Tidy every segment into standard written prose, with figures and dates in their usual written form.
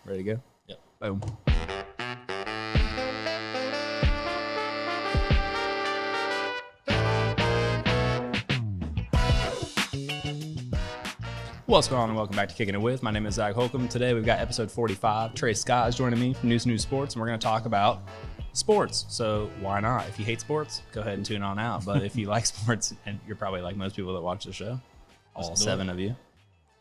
Ready to go? Yep. Boom. What's going on, and welcome back to Kickin' It With. My name is Zac Holcomb. Today we've got episode 45. Trey Scott is joining me from Neuse Sports, and we're going to talk about sports. So why not? If you hate sports, go ahead and tune on out. But if you like sports, and you're probably like most people that watch the show, all 7 of you,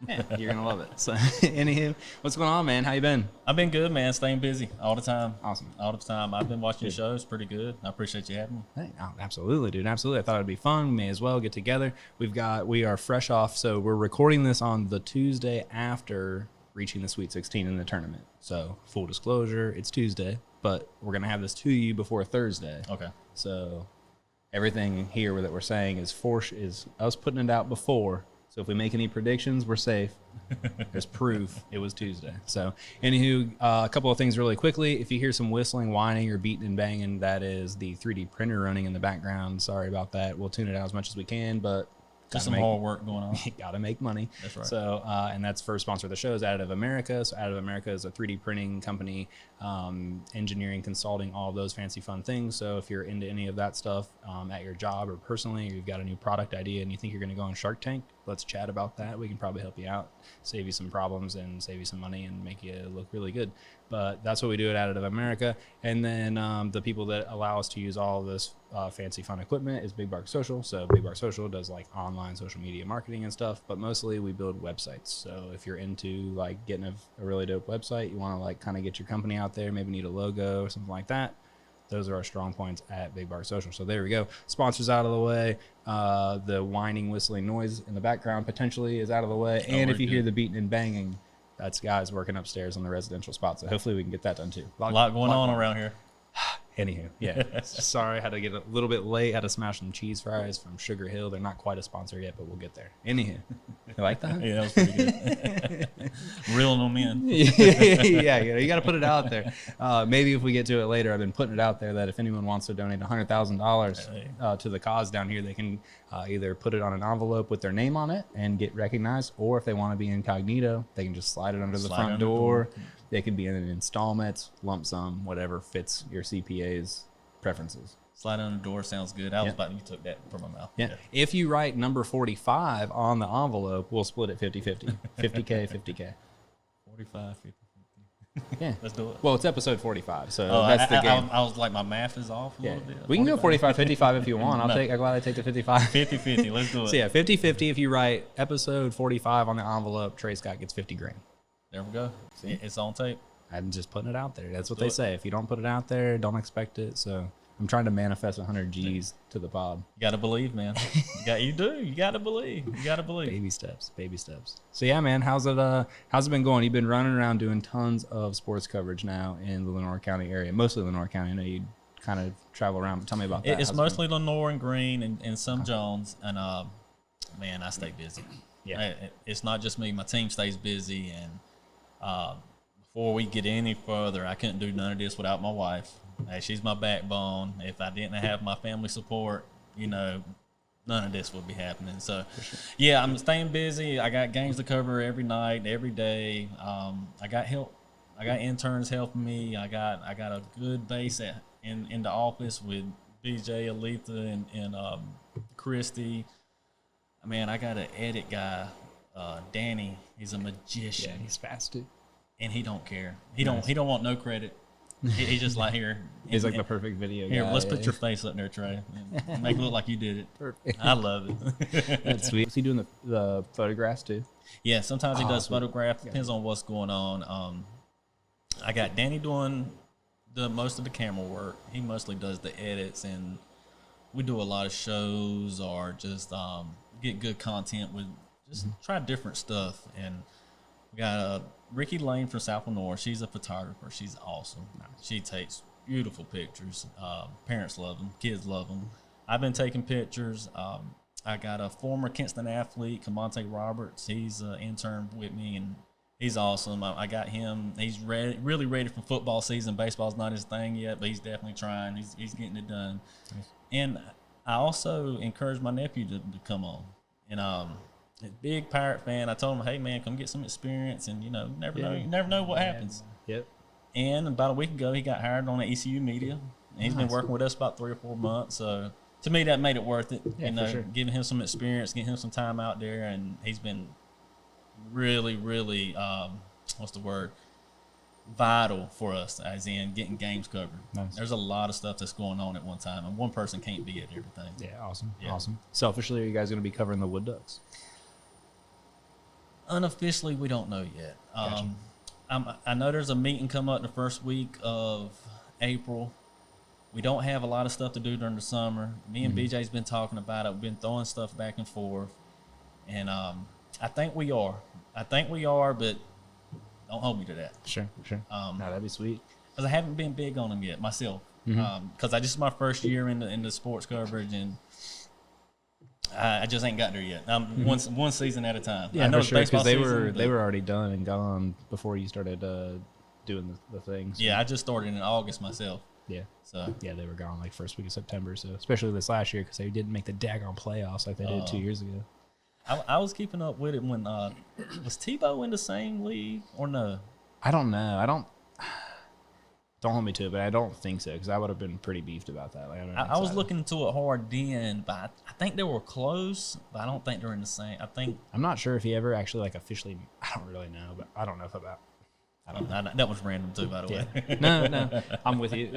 yeah, you're going to love it. So anywho, what's going on, man? How you been? I've been good, man. Staying busy all the time. Awesome. All the time. I've been watching shows. Pretty good. I appreciate you having me. Hey, oh, absolutely, dude. Absolutely. I thought it'd be fun. We may as well get together. We are fresh off. So we're recording this on the Tuesday after reaching the Sweet 16 in the tournament. So full disclosure, it's Tuesday, but we're going to have this to you before Thursday. Okay. So everything here that we're saying is us putting it out before. So if we make any predictions, we're safe. There's proof it was Tuesday. So anywho, a couple of things really quickly. If you hear some whistling, whining, or beating and banging, that is the 3D printer running in the background. Sorry about that. We'll tune it out as much as we can, but just some hard work going on. Gotta make money. That's right. So, and that's first sponsor of the show is Additive America. So Additive America is a 3D printing company, engineering, consulting, all of those fancy fun things. So if you're into any of that stuff at your job or personally, or you've got a new product idea and you think you're going to go on Shark Tank, let's chat about that. We can probably help you out, save you some problems and save you some money and make you look really good. But that's what we do at Additive America. And then the people that allow us to use all of this fancy fun equipment is Big Bark Social. So Big Bark Social does like online social media marketing and stuff, but mostly we build websites. So if you're into like getting a really dope website, you want to like kind of get your company out there, maybe need a logo or something like that, those are our strong points at Big Bark Social. So there we go. Sponsors out of the way. The whining, whistling noise in the background potentially is out of the way. And if you hear the beating and banging, that's guys working upstairs on the residential spot. So hopefully we can get that done too. A lot going on around here. Anywho, yeah. Sorry, I had to get a little bit late. Had to smash some cheese fries from Sugar Hill. They're not quite a sponsor yet, but we'll get there. Anywho, you like that? Yeah, that was pretty good. Reeling them in. Yeah, you got to put it out there. Maybe if we get to it later, I've been putting it out there that if anyone wants to donate $100,000 to the cause down here, they can either put it on an envelope with their name on it and get recognized, or if they want to be incognito, they can just slide it under the front door. They could be in installments, lump sum, whatever fits your CPA's preferences. Slide under the door sounds good. I was about, you took that from my mouth. Yeah. If you write number 45 on the envelope, we'll split it 50-50. 50K, 50K. 45, 50. Yeah. Let's do it. Well, it's episode 45, so that's the game. I was like, my math is off a little bit. We can go 45-55 if you want. I'm glad I take the 55. 50-50. Let's do it. So yeah, 50-50. If you write episode 45 on the envelope, Trey Scott gets $50,000. There we go. See? It's on tape. I'm just putting it out there. That's what they say. If you don't put it out there, don't expect it. So I'm trying to manifest 100 G's to the pod. You got to believe, man. You do. You got to believe. You got to believe. Baby steps. Baby steps. So yeah, man, how's it been going? You've been running around doing tons of sports coverage now in the Lenore County area, mostly Lenore County. I know you kind of travel around, but tell me about that. It's mostly Lenore and Green and some Jones. And man, I stay busy. Yeah. It's not just me. My team stays busy. And before we get any further, I couldn't do none of this without my wife. Hey, she's my backbone. If I didn't have my family support, none of this would be happening. So, yeah, I'm staying busy. I got games to cover every night, every day. I got help. I got interns helping me. I got a good base in the office with BJ, Aletha, and Christy. Man, I got an edit guy, Danny. He's a magician. Yeah, he's fast too. And he don't care. He don't want no credit. He's just like, here. He's like the perfect video guy. Here, let's put your face up there, Trey. And make it look like you did it. Perfect. I love it. That's sweet. Is he doing the photographs too? Yeah, sometimes he does photograph. Depends on what's going on. I got Danny doing most of the camera work. He mostly does the edits, and we do a lot of shows or just get good content with just try different stuff. And we got Ricky Lane from South Lenore. She's a photographer. She's awesome. She takes beautiful pictures. Parents love them. Kids love them. I've been taking pictures. I got a former Kinston athlete, Camonte Roberts. He's an intern with me, and he's awesome. I got him. He's really ready for football season. Baseball's not his thing yet, but he's definitely trying. He's getting it done. Nice. And I also encouraged my nephew to come on. And big Pirate fan. I told him, hey man, come get some experience, and you never know what happens. Yep. And about a week ago, he got hired on the ECU media. And he's been Nice. working with us about 3 or 4 months. So to me, that made it worth it. Yeah, you know, for sure. giving him some experience, getting him some time out there, and he's been really, really, what's the word? Vital for us, as in getting games covered. Nice. There's a lot of stuff that's going on at one time, and one person can't be at everything. Yeah, awesome. Yeah. Awesome. Selfishly, are you guys going to be covering the Wood Ducks? Unofficially, we don't know yet. Gotcha. I know there's a meeting coming up the first week of April. We don't have a lot of stuff to do during the summer. Me and BJ's been talking about it. We've been throwing stuff back and forth. And I think we are. But don't hold me to that. Sure. No, that'd be sweet. Because I haven't been big on them yet myself. Because this is my first year in the sports coverage, and I just ain't got there yet. One season at a time. Yeah, I know for it's sure, baseball because season, they were already done and gone before you started doing the things. Yeah, I just started in August myself. Yeah. So Yeah, they were gone like first week of September. So especially this last year because they didn't make the daggone playoffs like they did 2 years ago. I was keeping up with it when was Tebow in the same league or no? I don't know. Don't hold me to it, but I don't think so because I would have been pretty beefed about that. Like, I was looking into it hard then, but I think they were close, but I don't think they're in the same. I'm not sure if he ever actually like officially. I don't really know, but I don't know if about. That was random too, by the way. No, I'm with you.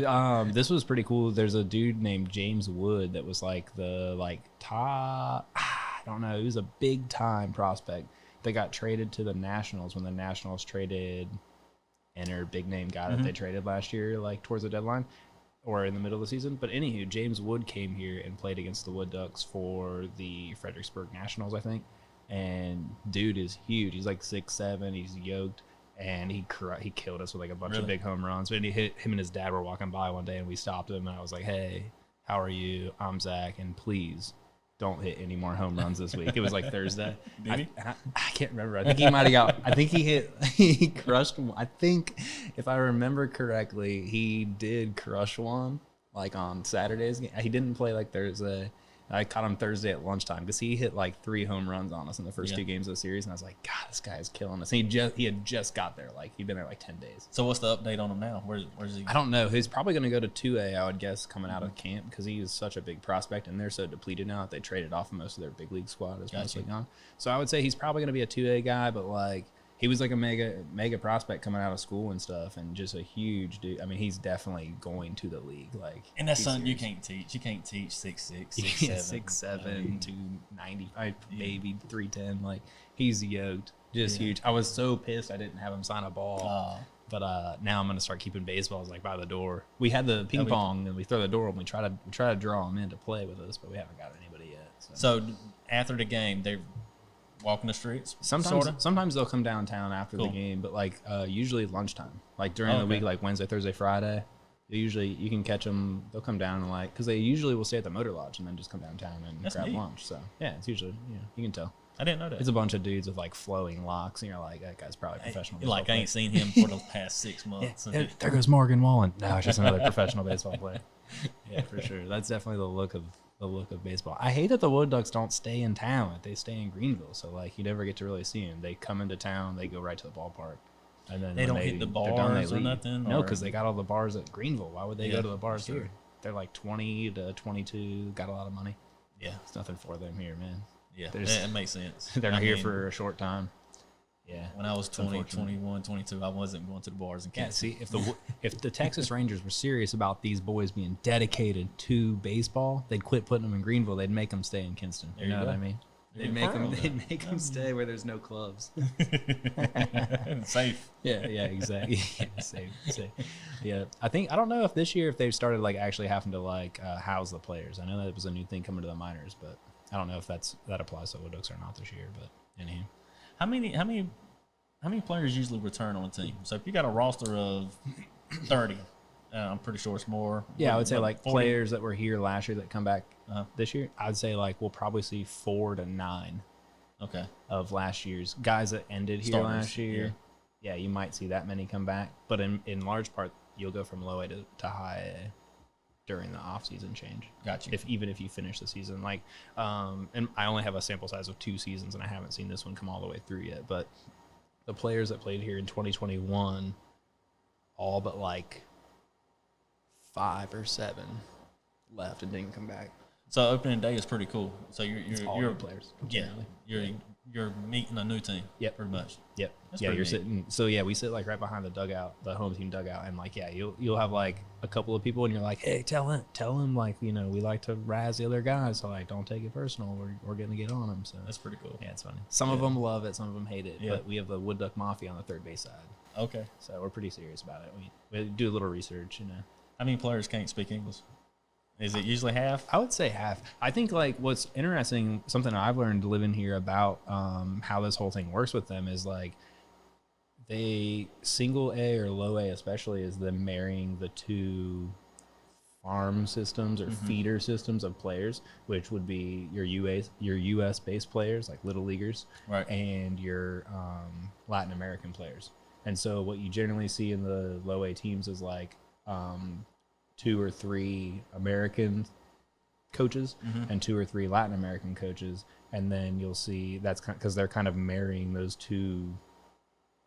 This was pretty cool. There's a dude named James Wood that was like the top. I don't know. He was a big time prospect. They got traded to the Nationals when the Nationals traded enter big name guy that they traded last year, like towards the deadline or in the middle of the season. But anywho, James Wood came here and played against the Wood Ducks for the Fredericksburg Nationals, I think. And dude is huge. He's like 6'7". He's yoked. And he killed us with like a bunch of big home runs. But him and his dad were walking by one day, and we stopped him. And I was like, "Hey, how are you? I'm Zach, and please don't hit any more home runs this week." It was like Thursday. I can't remember. I think he might have got. I think he crushed one. I think if I remember correctly, he did crush one like on Saturday's game. He didn't play like Thursday. I caught him Thursday at lunchtime because he hit like 3 home runs on us in the first 2 games of the series, and I was like, "God, this guy is killing us." And he had just got there, like he'd been there like 10 days. So what's the update on him now? Where's he? I don't know. He's probably going to go to 2A, I would guess, coming out of camp because he is such a big prospect, and they're so depleted now that they traded off most of their big league squad is mostly gone. So I would say he's probably going to be a 2A guy, but like he was like a mega prospect coming out of school and stuff, and just a huge dude. I mean, he's definitely going to the league. Like, And that's something you can't teach. You can't teach 6'6", 6'7". 6'7", 295, maybe 310. Like he's yoked, just huge. I was so pissed I didn't have him sign a ball. But now I'm gonna start keeping baseballs like by the door. We had the ping pong, and we throw the door, and we try to draw them in to play with us, but we haven't got anybody yet. So after the game, they're walking the streets. Sometimes they'll come downtown after the game, but like usually lunchtime, like during the week, like Wednesday, Thursday, Friday. Usually you can catch them. They'll come down and like because they usually will stay at the Motor Lodge and then just come downtown and grab lunch. So yeah, it's usually you can tell. I didn't know that. It's a bunch of dudes with like flowing locks, and you're like, that guy's probably a professional. Like I ain't seen him for the past 6 months. There goes Morgan Wallen. No, it's just another professional baseball player. Yeah, for sure. That's definitely the look of baseball. I hate that the Wood Ducks don't stay in town. They stay in Greenville, so like you never get to really see them. They come into town, they go right to the ballpark, and then they don't hit the bars or nothing. No, because they got all the bars at Greenville. Why would they go to the bars here? They're like 20 to 22. Got a lot of money. Yeah, it's nothing for them here, man. Yeah, that makes sense. They're here for a short time. Yeah. When I was 20, 21, 22, I wasn't going to the bars and Kinston. Yeah, see, if the Texas Rangers were serious about these boys being dedicated to baseball, they'd quit putting them in Greenville. They'd make them stay in Kinston. You know what I mean? They'd make them stay where there's no clubs. Safe. Yeah, exactly. Yeah, safe. Yeah, I don't know if this year if they've started like actually having to like house the players. I know that was a new thing coming to the minors, but I don't know if that applies to Wood Ducks or not this year. But anyhow. How many players usually return on a team? So if you got a roster of 30, I'm pretty sure it's more. Yeah, I would say like 40 players that were here last year that come back this year. I'd say like we'll probably see 4 to 9. Okay. Of last year's guys that ended here last year. Yeah, you might see that many come back, but in large part you'll go from low A to high A during the off-season change. Gotcha. Even if you finish the season, like, and I only have a sample size of 2 seasons, and I haven't seen this one come all the way through yet. But the players that played here in 2021, all but like 5 or 7 left and didn't come back. So opening day is pretty cool. So All you're new players. yeah, Generally. you're meeting a new team. Yep. Pretty much. Yep. That's Yeah, pretty you're neat. sitting. So yeah, we sit like right behind the dugout, the home team dugout, and like you'll have like a couple of people, and you're like, hey, tell him like we like to razz the other guys, so like don't take it personal. We're gonna get on them. So That's pretty cool. yeah, it's funny. Some of them love it, some of them hate it. Yeah. But we have the Wood Duck Mafia on the third base side, Okay. so we're pretty serious about it. We do a little research, How many players can't speak English? Is it usually half? I would say half. I think like what's interesting, something I've learned living here about how this whole thing works with them is like they single A or low A especially is them marrying the two farm systems or feeder systems of players, which would be your US based players like little leaguers, Right. and your Latin American players. And so what you generally see in the low A teams is like 2 or 3 American coaches and 2 or 3 Latin American coaches, and then you'll see that's because they're kind of marrying those two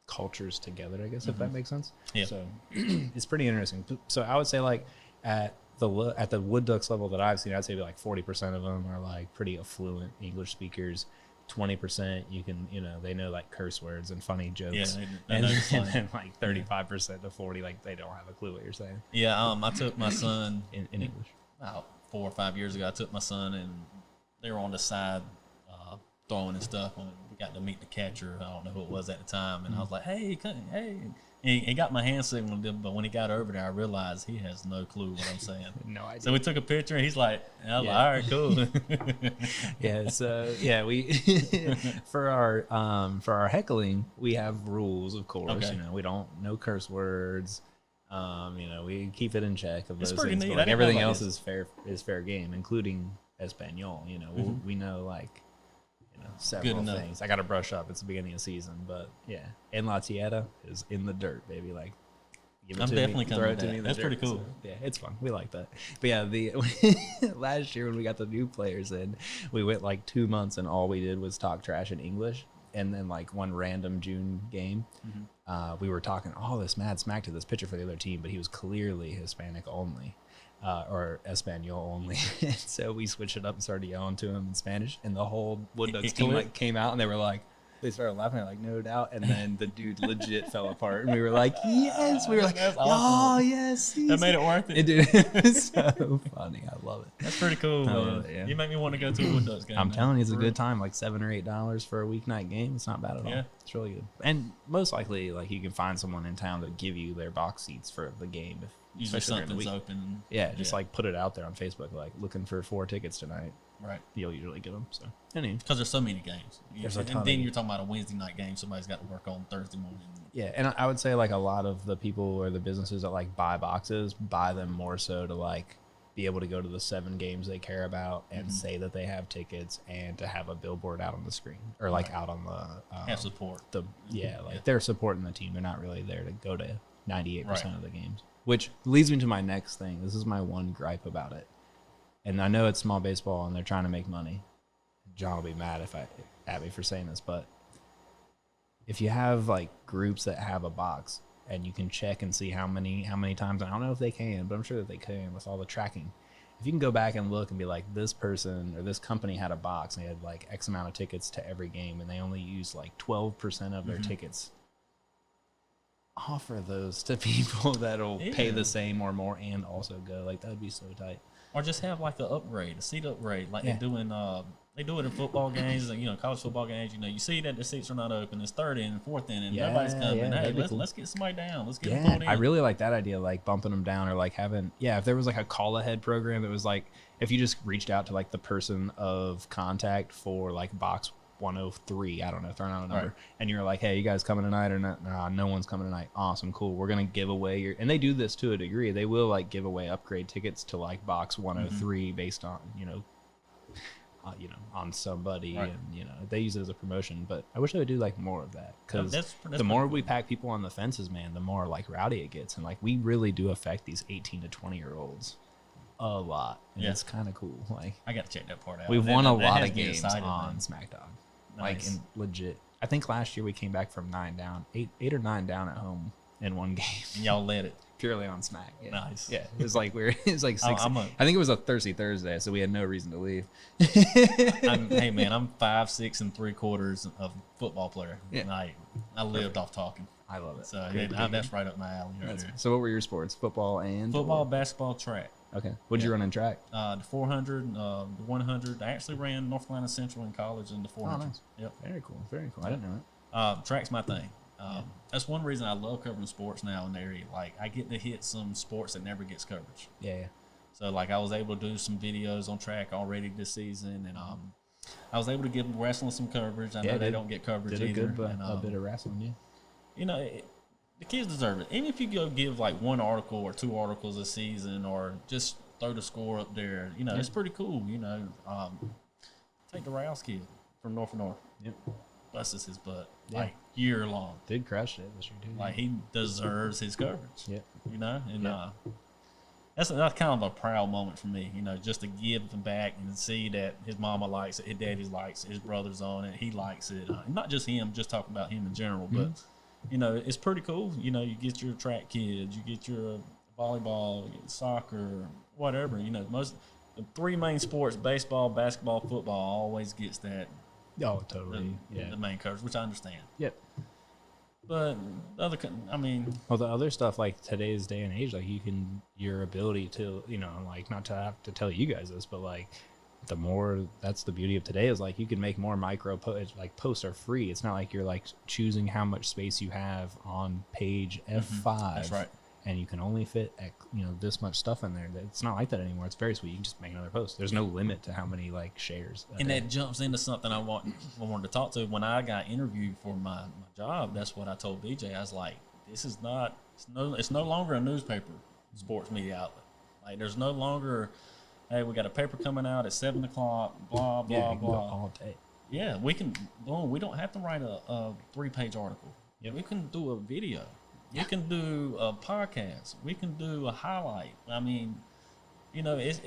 cultures together, I guess, if that makes sense. Yeah. So it's pretty interesting. So I would say like at the Wood Ducks level that I've seen, I'd say like 40% of them are like pretty affluent English speakers. 20% you can they know like curse words and funny jokes, they know it's funny. and then like 35% to 40 like they don't have a clue what you're saying Yeah. I took my son in English. about 4 or 5 years ago. I took my son and they were on the side throwing and stuff, and we got to meet the catcher. I don't know who it was at the time, and I was like, "Hey, hey!" He got my hand signal, but when he got over there, I realized he has no clue what I'm saying. No idea. So we took a picture, and he's like, I was Yeah. like, "All right, cool." Yeah, so yeah, we for our heckling we have rules, of course. Okay. We don't no curse words. We keep it in check of It's those pretty things. neat. But I like, didn't know everything about else this. is fair game, including Espanol. We know like several enough. things. I got to brush up. It's the beginning of the season, but yeah, En La Tierra is in the dirt, baby. Like, give it I'm to definitely me, coming throw with it to that. me. in the That's pretty dirt. cool. So, yeah, it's fun. We like that. But yeah, the last year when we got the new players in, we went like 2 months and all we did was talk trash in English. And then like one random June game, we were talking all this mad smack to this pitcher for the other team, but he was clearly Hispanic only. Or Espanol only. So we switched it up and started yelling to him in Spanish, and the whole Wood Ducks team like came out and they were like, they started laughing, like, no doubt. And then the dude legit fell apart, and we were like, yes. We were like, That's oh awesome. yes, That made it worth it. It was so funny. I love it. That's pretty cool, I man. love it, yeah. You make me want to go to a Wood Ducks game. I'm man. telling you, it's a For real. good time. Like $7 or $8 for a weeknight game. It's not bad at all. Yeah. It's really good. And most likely, like you can find someone in town to give you their box seats for the game, Usually especially during the something's week. open. Yeah, just like put it out there on Facebook, like looking for 4 tickets tonight. Right. You'll usually get them. So, anyway. Because there's so many games. There's a And ton then of you're talking about a Wednesday night game. Somebody's got to work on Thursday morning. Yeah, and I would say like a lot of the people or the businesses that like buy boxes buy them more so to like be able to go to the 7 games they care about and say that they have tickets and to have a billboard out on the screen or like out on the Have support. They're supporting the team. They're not really there to go to 98% Right. of the games. Which leads me to my next thing. This is my one gripe about it. And I know it's small baseball and they're trying to make money. John will be mad at me for saying this, but if you have like groups that have a box and you can check and see how many times, and I don't know if they can, but I'm sure that they can with all the tracking. If you can go back and look and be like, this person or this company had a box and they had like X amount of tickets to every game and they only used like 12% of their tickets, offer those to people that'll pay the same or more and also go. Like that would be so tight. Or just have like an upgrade, a seat upgrade, like Yeah. they do it in football games, and college football games. You see that the seats are not open. It's third inning, fourth inning, nobody's coming. Yeah, Hey, that'd be let's cool. let's get somebody down. Let's get them Yeah, pulled in. I really like that idea, like bumping them down or like having, if there was like a call ahead program that was like, if you just reached out to like the person of contact for like box 103, I don't know, throwing out a number, Right. and you're like, hey, you guys coming tonight or not? Nah, no one's coming tonight. Awesome, cool. We're going to give away and they do this to a degree. They will like give away upgrade tickets to like box 103 based on, on somebody, Right. and they use it as a promotion. But I wish they would do like more of that, because That's the more pretty we pack people on the fences, man, the more like rowdy it gets, and like we really do affect these 18 to 20-year-olds a lot, and Yeah. it's kind of cool. Like I got to check that part out. we've That- won a that lot has of me games excited, on man. SmackDown, Nice. like legit. I think last year we came back from 9 down, eight or 9 down at home in one game. And y'all led it. Purely on smack. Yeah. Nice. Yeah, it was like it was like 6. I think it was a Thirsty Thursday, so we had no reason to leave. Hey man, I'm 5'6" and 3/4 of football player. Yeah. I lived off talking. I love it. So that's right up my alley right there. So what were your sports? Football, basketball, track. Okay. What did you run in track? The 400, the 100. I actually ran North Carolina Central in college in the 400. Oh, nice. Yep. Very cool. Very cool. I didn't know that. Track's my thing. That's one reason I love covering sports now in the area. Like, I get to hit some sports that never gets coverage. Yeah. So, like, I was able to do some videos on track already this season, and I was able to give wrestling some coverage. I know they don't get coverage either. A bit of wrestling, yeah. You know, the kids deserve it. Even if you go give, like, 1 article or 2 articles a season or just throw the score up there, you know, it's pretty cool, you know. Take the Rouse kid from North and North. Yep. Busts his butt, like, year long. Did crush it this year, too. Like, he deserves his coverage. Yep. You know? And that's kind of a proud moment for me, you know, just to give him back and see that his mama likes it, his daddy likes it, his brother's on it, he likes it. Not just him, just talking about him in general, but, you know, it's pretty cool. You know, you get your track kids, you get your volleyball, you get soccer, whatever. You know, the 3 main sports, baseball, basketball, football, always gets that. Oh, totally. The main coverage, which I understand. Yep. But well, the other stuff, like today's day and age, like your ability to, you know, like, not to have to tell you guys this, but like, that's the beauty of today is like you can make more micro posts are free. It's not like you're like choosing how much space you have on page F5. That's right. And you can only fit, this much stuff in there. It's not like that anymore. It's very sweet. You can just make another post. There's no limit to how many like shares. And that jumps into something I wanted to talk to. When I got interviewed for my job, that's what I told BJ. I was like, it's no longer a newspaper sports media outlet. Like, there's no longer, hey, we got a paper coming out at 7 o'clock, blah, blah, blah. All day. Yeah, we don't have to write a 3-page article. Yeah, we can do a video. You can do a podcast. We can do a highlight. I mean, you know, it's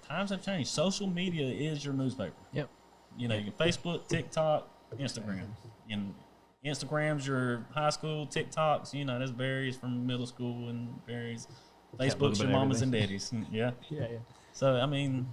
times have changed. Social media is your newspaper. Yep. You know, you can Facebook, TikTok, Instagram. And Instagram's your high school, TikToks, you know, this varies from middle school and varies. Facebook's your mamas and daddies. Yeah. Yeah. So, I mean,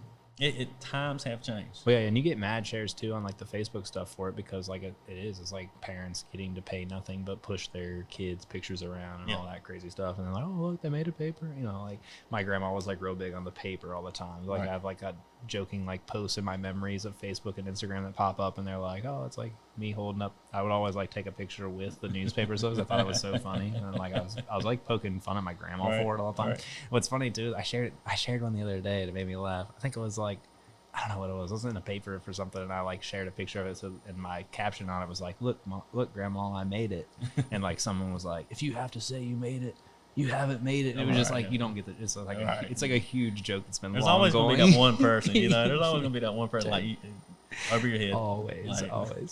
times have changed. Well, yeah, and you get mad shares too on like the Facebook stuff for it because like it's like parents getting to pay nothing but push their kids' pictures around and all that crazy stuff, and they're like, oh look, they made a paper. You know, like my grandma was like real big on the paper all the time. Like I have like a joking like posts in my memories of Facebook and Instagram that pop up, and they're like, oh, it's like me holding up. I would always like take a picture with the newspaper stuff. I thought it was so funny, and like I was like poking fun at my grandma for it all the time. What's funny too, I shared one the other day that made me laugh. I think it was like, I don't know what it was. I was in a paper for something, and I like shared a picture of it. So, and my caption on it was like, "Look, Grandma, I made it." And like someone was like, "If you have to say you made it, you haven't made it." And it was just like you don't get the. It's like it's like a huge joke that's been. There's long always going. gonna be that one person, you know. There's always gonna be that one person like over your head. Always.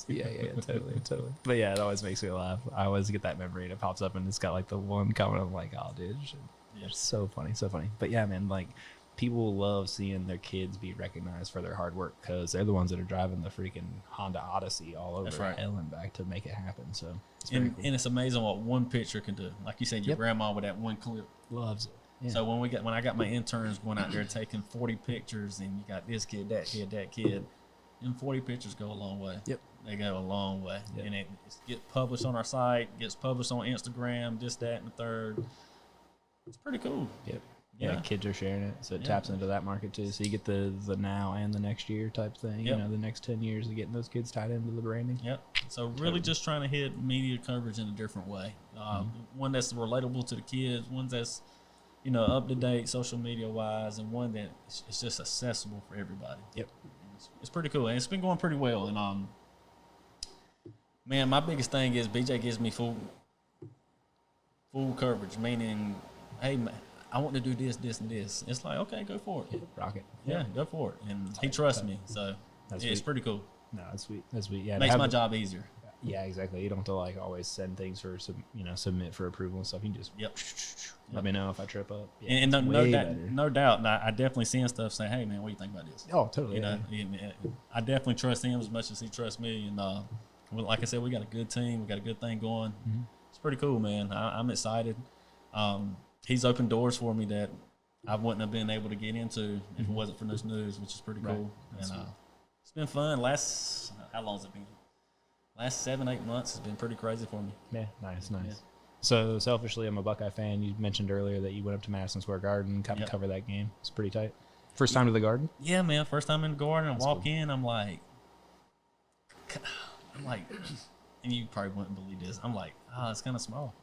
Yeah, totally. But yeah, it always makes me laugh. I always get that memory, and it pops up, and it's got like the one comment. I'm like, "Oh, dude, it's so funny." But yeah, man, like. People love seeing their kids be recognized for their hard work because they're the ones that are driving the freaking Honda Odyssey all over hell and back to make it happen. So, and it's amazing what one picture can do. Like you said, your grandma with that one clip loves it. Yeah. So when I got my interns going out there taking 40 pictures, and you got this kid, that kid, and 40 pictures go a long way. Yep, they go a long way, and it gets published on our site, gets published on Instagram, this, that, and the third. It's pretty cool. Yep. Yeah, kids are sharing it, so it taps into that market too. So you get the now and the next year type thing. You know, the next 10 years of getting those kids tied into the branding. Yep. So really just trying to hit media coverage in a different way. One that's relatable to the kids, one that's, you know, up to date social media wise, and one that is just accessible for everybody. Yep. It's pretty cool, and it's been going pretty well. And man, my biggest thing is BJ gives me full coverage, meaning, hey man, I want to do this, this, and this. It's like, okay, go for it. Rock it. Yeah, go for it. And he trusts me, so it's pretty cool. No, that's sweet. That's sweet. Yeah, makes my job easier. Yeah, exactly. You don't have to like always send things for submit for approval and stuff. You can just let me know if I trip up. Yeah, and no doubt. And I definitely send stuff saying, hey man, what do you think about this? Oh, totally. You know, I definitely trust him as much as he trusts me. And like I said, we got a good team. We got a good thing going. it's pretty cool, man. I'm excited. He's opened doors for me that I wouldn't have been able to get into if it wasn't for this news, which is pretty cool. And it's been fun. How long has it been? Last 7-8 months has been pretty crazy for me. Yeah, nice. Yeah. So selfishly, I'm a Buckeye fan. You mentioned earlier that you went up to Madison Square Garden, got to cover that game. It's pretty tight. First time to the Garden? Yeah, man. First time in the Garden. I walk in, I'm like, and you probably wouldn't believe this. I'm like, it's kind of small.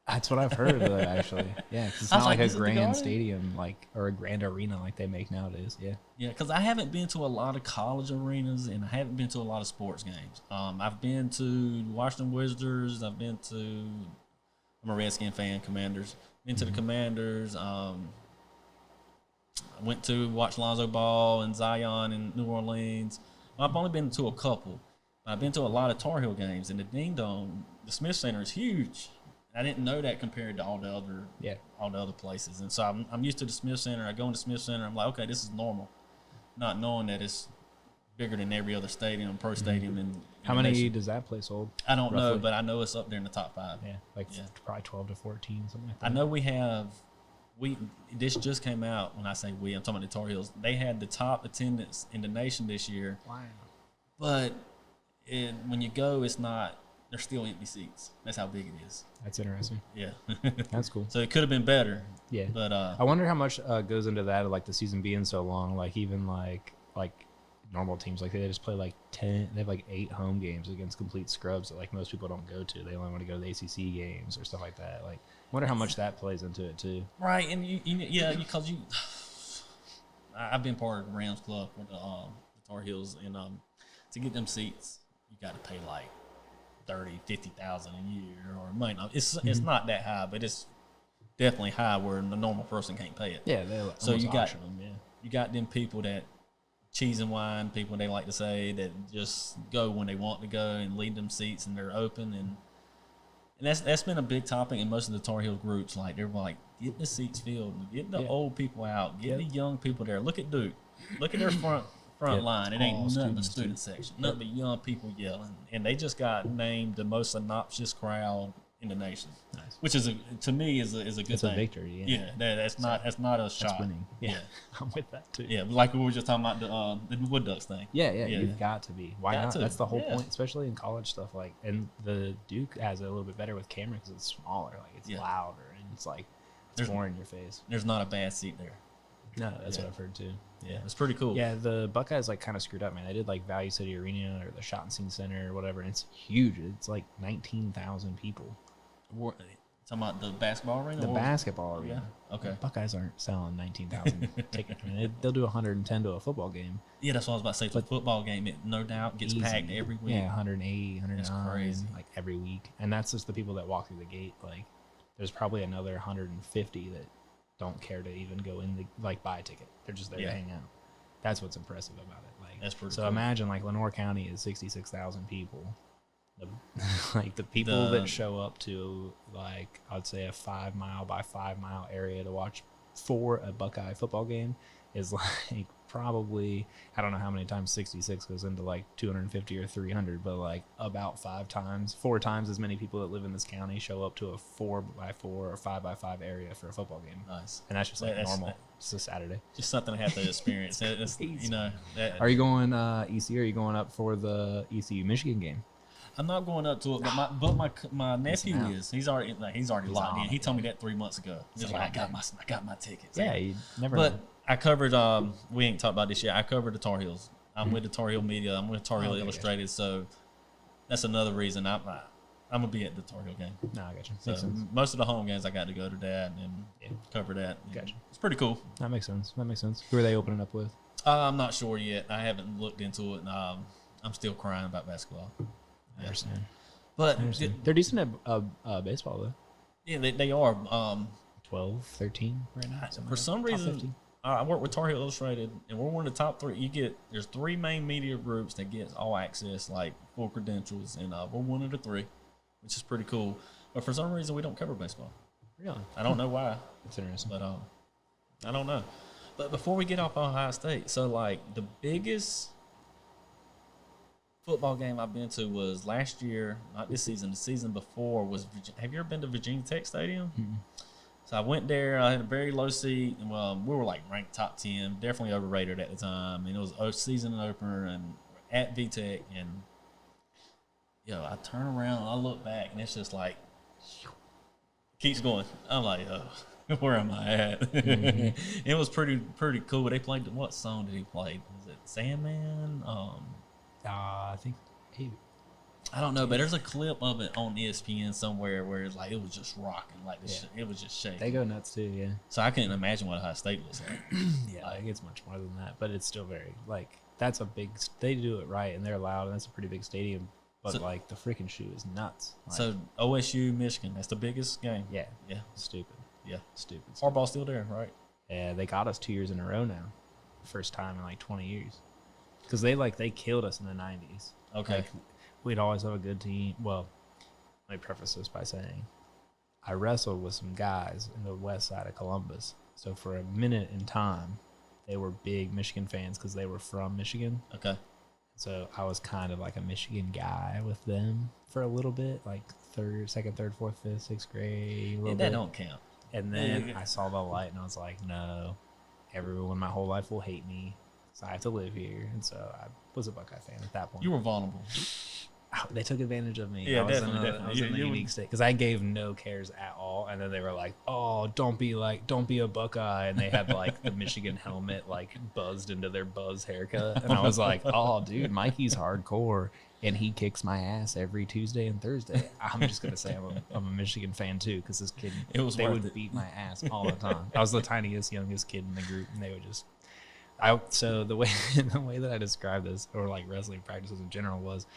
That's what I've heard, actually. Yeah, 'cause it's not like a grand stadium, or a grand arena like they make nowadays. Yeah. Yeah, because I haven't been to a lot of college arenas, and I haven't been to a lot of sports games. I've been to Washington Wizards. I'm a Redskin fan, Commanders. Been to the Commanders. I went to watch Lonzo Ball and Zion in New Orleans. I've only been to a couple. I've been to a lot of Tar Heel games, and the Ding Dome, the Smith Center is huge. I didn't know that compared to all the other places, and so I'm used to the Smith Center. I go into Smith Center, I'm like, okay, this is normal, not knowing that it's bigger than every other stadium, pro stadium. And how many does that place hold? I don't know, but I know it's up there in the top 5. Yeah, probably 12 to 14, something like that. I know this just came out. When I say we, I'm talking about the Tar Heels. They had the top attendance in the nation this year. Wow. But when you go, it's not. There's still empty seats. That's how big it is. That's interesting. Yeah. That's cool. So it could have been better. Yeah. But I wonder how much goes into that, like the season being so long. Like even like normal teams, like they just play like 10. They have like 8 home games against complete scrubs that like most people don't go to. They only want to go to the ACC games or stuff like that. Like, I wonder how much that plays into it too. Right, and because I've been part of the Rams club with the Tar Heels, and to get them seats, you got to pay like $30,000-$50,000 a year, or it might not. It's not that high, but it's definitely high where the normal person can't pay it. Yeah, so you got them. Yeah, you got them people that cheese and wine people, they like to say, that just go when they want to go and leave them seats and they're open, and that's been a big topic in most of the Tar Heel groups. Like they're like, get the seats filled, get the old people out, get the young people there. Look at Duke, look at their front line. It ain't nothing but student section, nothing but young people yelling, and they just got named the most obnoxious crowd in the nation. Nice. Which to me is a good thing. It's a victory. Yeah, that's not a shot. That's winning. Yeah. I'm with that too. Yeah, like we were just talking about the Wood Ducks thing. Yeah, you've got to be. Why not? to. That's the whole point, especially in college stuff. Like, and the Duke has it a little bit better with camera because it's smaller. Like, it's louder, and it's like it's more in your face. There's not a bad seat there. No, that's what I've heard too. Yeah, it's pretty cool. Yeah, the Buckeyes like kind of screwed up, man. They did like Value City Arena or the Schottenstein Center or whatever, and it's huge. It's like 19,000 people. Talking about the basketball arena? The basketball arena. Yeah. Okay. The Buckeyes aren't selling 19,000 tickets. I mean, they'll do 110 to a football game. Yeah, that's what I was about to say. For a football game, it no doubt gets packed every week. Yeah, 180, 109. That's crazy. Like every week. And that's just the people that walk through the gate. Like, there's probably another 150 that don't care to even go in buy a ticket. They're just there to hang out. That's what's impressive about it. Like, that's pretty so cool. Imagine like Lenoir County is 66,000 people. The people that show up to like I'd say a 5 mile by 5 mile area to watch for a Buckeye football game is like probably, I don't know how many times 66 goes into like 250 or 300, but like about 4 times as many people that live in this county show up to a 4 by 4 or 5 by 5 area for a football game. Nice. And that's just like normal. It's a Saturday. Just something I have to experience. Are you going ECU? Are you going up for the ECU Michigan game? I'm not going up to it, but my nephew is. He's already locked in. He told me that 3 months ago. He's like, I got my tickets. Yeah, you never. But know. I covered. We ain't talked about this yet. I covered the Tar Heels. I'm with the Tar Heel media. I'm with Tar Heel Illustrated. So that's another reason I'm gonna be at the Tar Heel game. No, I got you. So Makes sense. most of the home games I got to go to that and cover that. Gotcha. It's pretty cool. That makes sense. Who are they opening up with? I'm not sure yet. I haven't looked into it. I'm still crying about basketball. I understand. But they're decent at baseball though. Yeah, they are. 12, 13 right now. For some reason, I work with Tar Heel Illustrated, and we're one of the top 3. There's 3 main media groups that get all access, like full credentials, and we're one of the 3, which is pretty cool. But for some reason, we don't cover baseball. Really? I don't know why. It's interesting. But I don't know. But before we get off Ohio State, so like the biggest football game I've been to was last year, not this season. The season before was. Have you ever been to Virginia Tech Stadium? Mm-hmm. So I went there. I had a very low seat. And, we were like ranked top 10, definitely overrated at the time. And it was a season opener and at VTech. And I turn around, and I look back, and it's just like keeps going. I'm like, where am I at? Mm-hmm. It was pretty cool. They played. What song did he play? Was it Sandman? I think I don't know, but there's a clip of it on ESPN somewhere where it's like it was just rocking, like it was just shaking. They go nuts too, yeah. So I couldn't imagine what Ohio State was like. Yeah, it gets much more than that, but it's still very that's a big. They do it right, and they're loud, and that's a pretty big stadium. But the freaking shoe is nuts. So OSU, Michigan, that's the biggest game. Yeah, yeah, stupid. Yeah, stupid. Harbaugh's still there, right? Yeah, they got us 2 years in a row now, first time in like 20 years. Because they killed us in the 90s. Okay. We'd always have a good team. Well, let me preface this by saying I wrestled with some guys in the west side of Columbus. So for a minute in time, they were big Michigan fans because they were from Michigan. Okay. So I was kind of like a Michigan guy with them for a little bit, like second, third, fourth, fifth, sixth grade. That don't count. And then I saw the light and I was like, no, everyone my whole life will hate me. So I have to live here. And so I was a Buckeye fan at that point. You were vulnerable. They took advantage of me. Yeah, I was definitely. in a unique state because I gave no cares at all. And then they were like, oh, don't be a Buckeye. And they had like the Michigan helmet like buzzed into their buzz haircut. And I was like, oh, dude, Mikey's hardcore. And he kicks my ass every Tuesday and Thursday. I'm just going to say I'm a Michigan fan too because this kid, they would beat my ass all the time. I was the tiniest, youngest kid in the group. And they would just... So the way that I described this, or like wrestling practices in general, was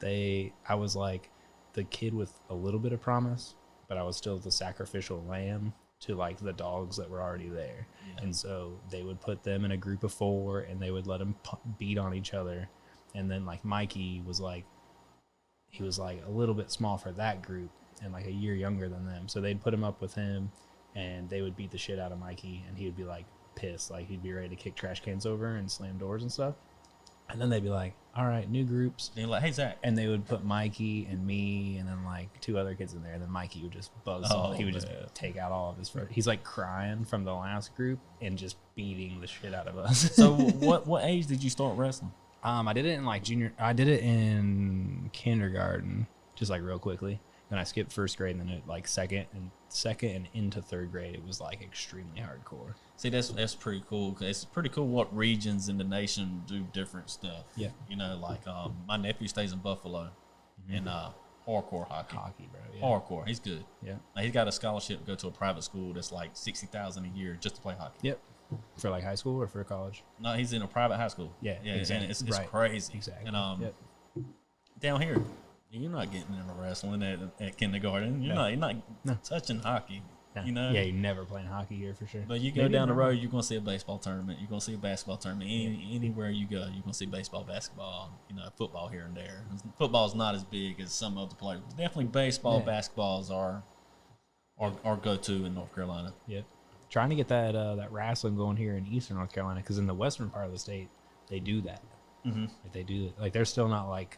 I was like the kid with a little bit of promise, but I was still the sacrificial lamb to like the dogs that were already there. Yeah. And so they would put them in a group of 4 and they would let them beat on each other. And then like Mikey was like, he was like a little bit small for that group and like a year younger than them. So they'd put him up with him and they would beat the shit out of Mikey and he would be like pissed, like he'd be ready to kick trash cans over and slam doors and stuff. And then they'd be like, all right, new groups. And you're like, hey, Zach. And they would put Mikey and me and then like 2 other kids in there. And then Mikey would just buzz. He would just take out all of his friends. He's like crying from the last group and just beating the shit out of us. So what age did you start wrestling? I did it in like I did it in kindergarten, just like real quickly. Then I skipped first grade and then it like second and into third grade, it was like extremely hardcore. See, that's pretty cool. It's pretty cool what regions in the nation do different stuff. Yeah. Like my nephew stays in Buffalo in hardcore hockey. Hockey, bro. Yeah. Hardcore. He's good. Yeah. Like, he's got a scholarship to go to a private school that's like $60,000 a year just to play hockey. Yep. For like high school or for college? No, he's in a private high school. Yeah. Yeah. Exactly. And it's crazy. Exactly. And down here, you're not getting into wrestling at kindergarten. You're not touching hockey. Yeah, you're never playing hockey here for sure. But you go down the road, you're going to see a baseball tournament. You're going to see a basketball tournament. Anywhere you go, you're going to see baseball, basketball, football here and there. Football's not as big as some other players. Definitely baseball, basketballs are go-to in North Carolina. Yep. Trying to get that wrestling going here in Eastern North Carolina because in the western part of the state, they do that. Mm-hmm. Like they do it. Like they're still not like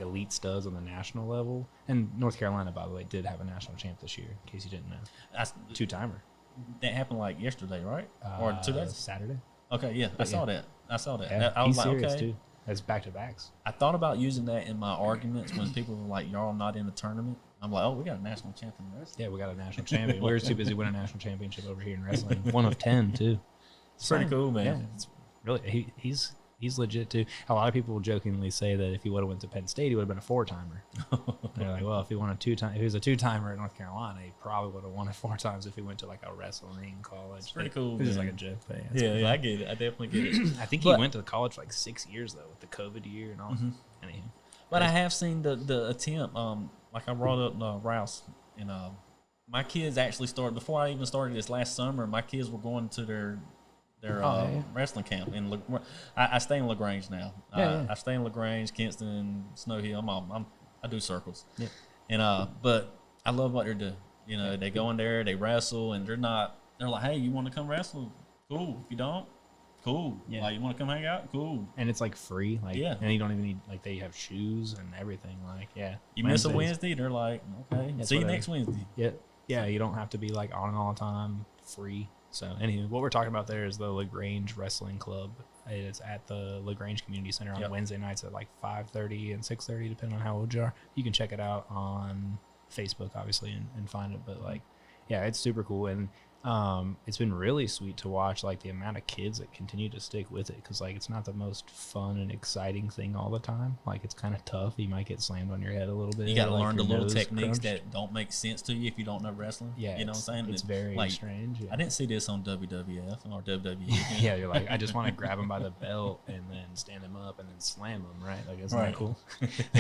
elite studs on the national level. And North Carolina, by the way, did have a national champ this year, in case you didn't know. 2-timer. That happened like yesterday, right? Or 2 days? Saturday. Okay, yeah. I saw that. Yeah, I was he's like, serious okay. too. That's back-to-backs. I thought about using that in my arguments when people were like, y'all not in the tournament. I'm like, oh, we got a national champion in wrestling. Yeah, we got a national champion. We're too busy winning a national championship over here in wrestling. 1 of 10, too. It's pretty cool, man. Yeah, it's really, he's legit, too. A lot of people jokingly say that if he would have went to Penn State, he would have been a 4-timer. They're like, well, if he won if he was a 2-timer at North Carolina, he probably would have won it 4 times if he went to like a wrestling college. It's pretty cool. It's just like a joke thing. Yeah, I get it. I definitely get it. I think he went to college for like 6 years though, with the COVID year and all. Mm-hmm. Anyhow, but I have seen the attempt. Like I brought up Rouse, and my kids actually started before I even started this last summer. My kids were going to their wrestling camp in I stay in LaGrange now. I stay in LaGrange, Kinston, Snow Hill. I do circles. Yep. And but I love what they're doing. They go in there, they wrestle, and they're like, hey, you want to come wrestle? Cool. If you don't, cool. Yeah. Like, you want to come hang out? Cool. And it's like free. Like, Yeah. and you don't even need, like, they have shoes and everything. Like, yeah. You miss a Wednesdays. Wednesday, they're like, okay, It's see you whatever. next Wednesday. Yeah. Yeah. You don't have to be like on all the time. Free. So, anywho, what we're talking about there is the LaGrange Wrestling Club. It's at the LaGrange Community Center on Wednesday nights at like 5:30 and 6:30, depending on how old you are. You can check it out on Facebook, obviously, and find it. But like, yeah, it's super cool, and it's been really sweet to watch like the amount of kids that continue to stick with it, because like it's not the most fun and exciting thing all the time. Like, it's kind of tough. You might get slammed on your head a little bit. You got to like learn the your little nose techniques crunched. that don't make sense to you if you don't know wrestling. Yeah, you know what I'm saying? It's very like, strange. Yeah. I didn't see this on WWF or WWE. Yeah, you're like, I just want to grab him by the belt and then stand him up and then slam him, right? Like, isn't that cool?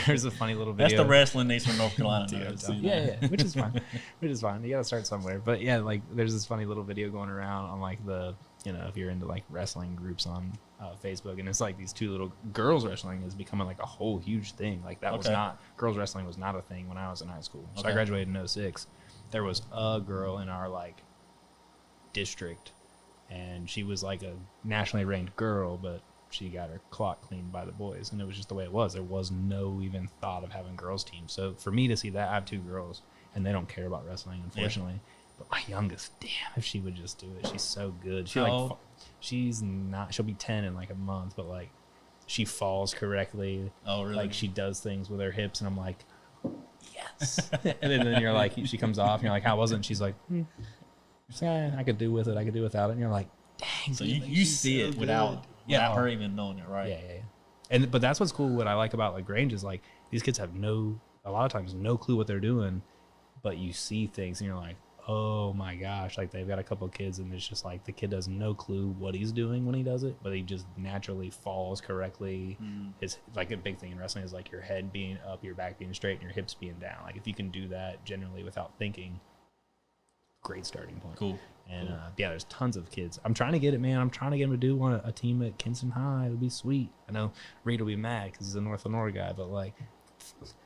There's a funny little video. That's the wrestling needs from North Carolina. Dude, yeah, which is fine. Which is fine. You got to start somewhere. But yeah, like, there's this funny little video going around on like the, you know, if you're into like wrestling groups on Facebook, and it's like these two little girls wrestling is becoming like a whole huge thing. Like, that was not, girls wrestling was not a thing when I was in high school. So I graduated in 06. There was a girl in our like district, and she was like a nationally ranked girl, but she got her clock cleaned by the boys, and it was just the way it was. There was no even thought of having girls teams. So for me to see that, I have two girls, and they don't care about wrestling, unfortunately. Yeah. But my youngest, damn, if she would just do it. She's so good. She like, she's not. She'll be 10 in like a month, but like, she falls correctly. Oh, really? Like, she does things with her hips, and I'm like, yes. And then you're like, she comes off, and you're like, how was it? And she's like, yeah, I could do with it. I could do without it. And you're like, dang. So you see it without her even knowing it, right? Yeah. But that's what's cool. What I like about LaGrange is like, these kids have a lot of times no clue what they're doing, but you see things and you're like, oh my gosh, like, they've got a couple of kids, and it's just like the kid has no clue what he's doing when he does it, but he just naturally falls correctly. It's like a big thing in wrestling is like your head being up, your back being straight, and your hips being down. Like, if you can do that generally without thinking, great starting point. Cool. And yeah, there's tons of kids. I'm trying to get it, man. I'm trying to get him to do a team at Kinston High. It'll be sweet. I know Reed will be mad because he's a North Lenore guy, but like,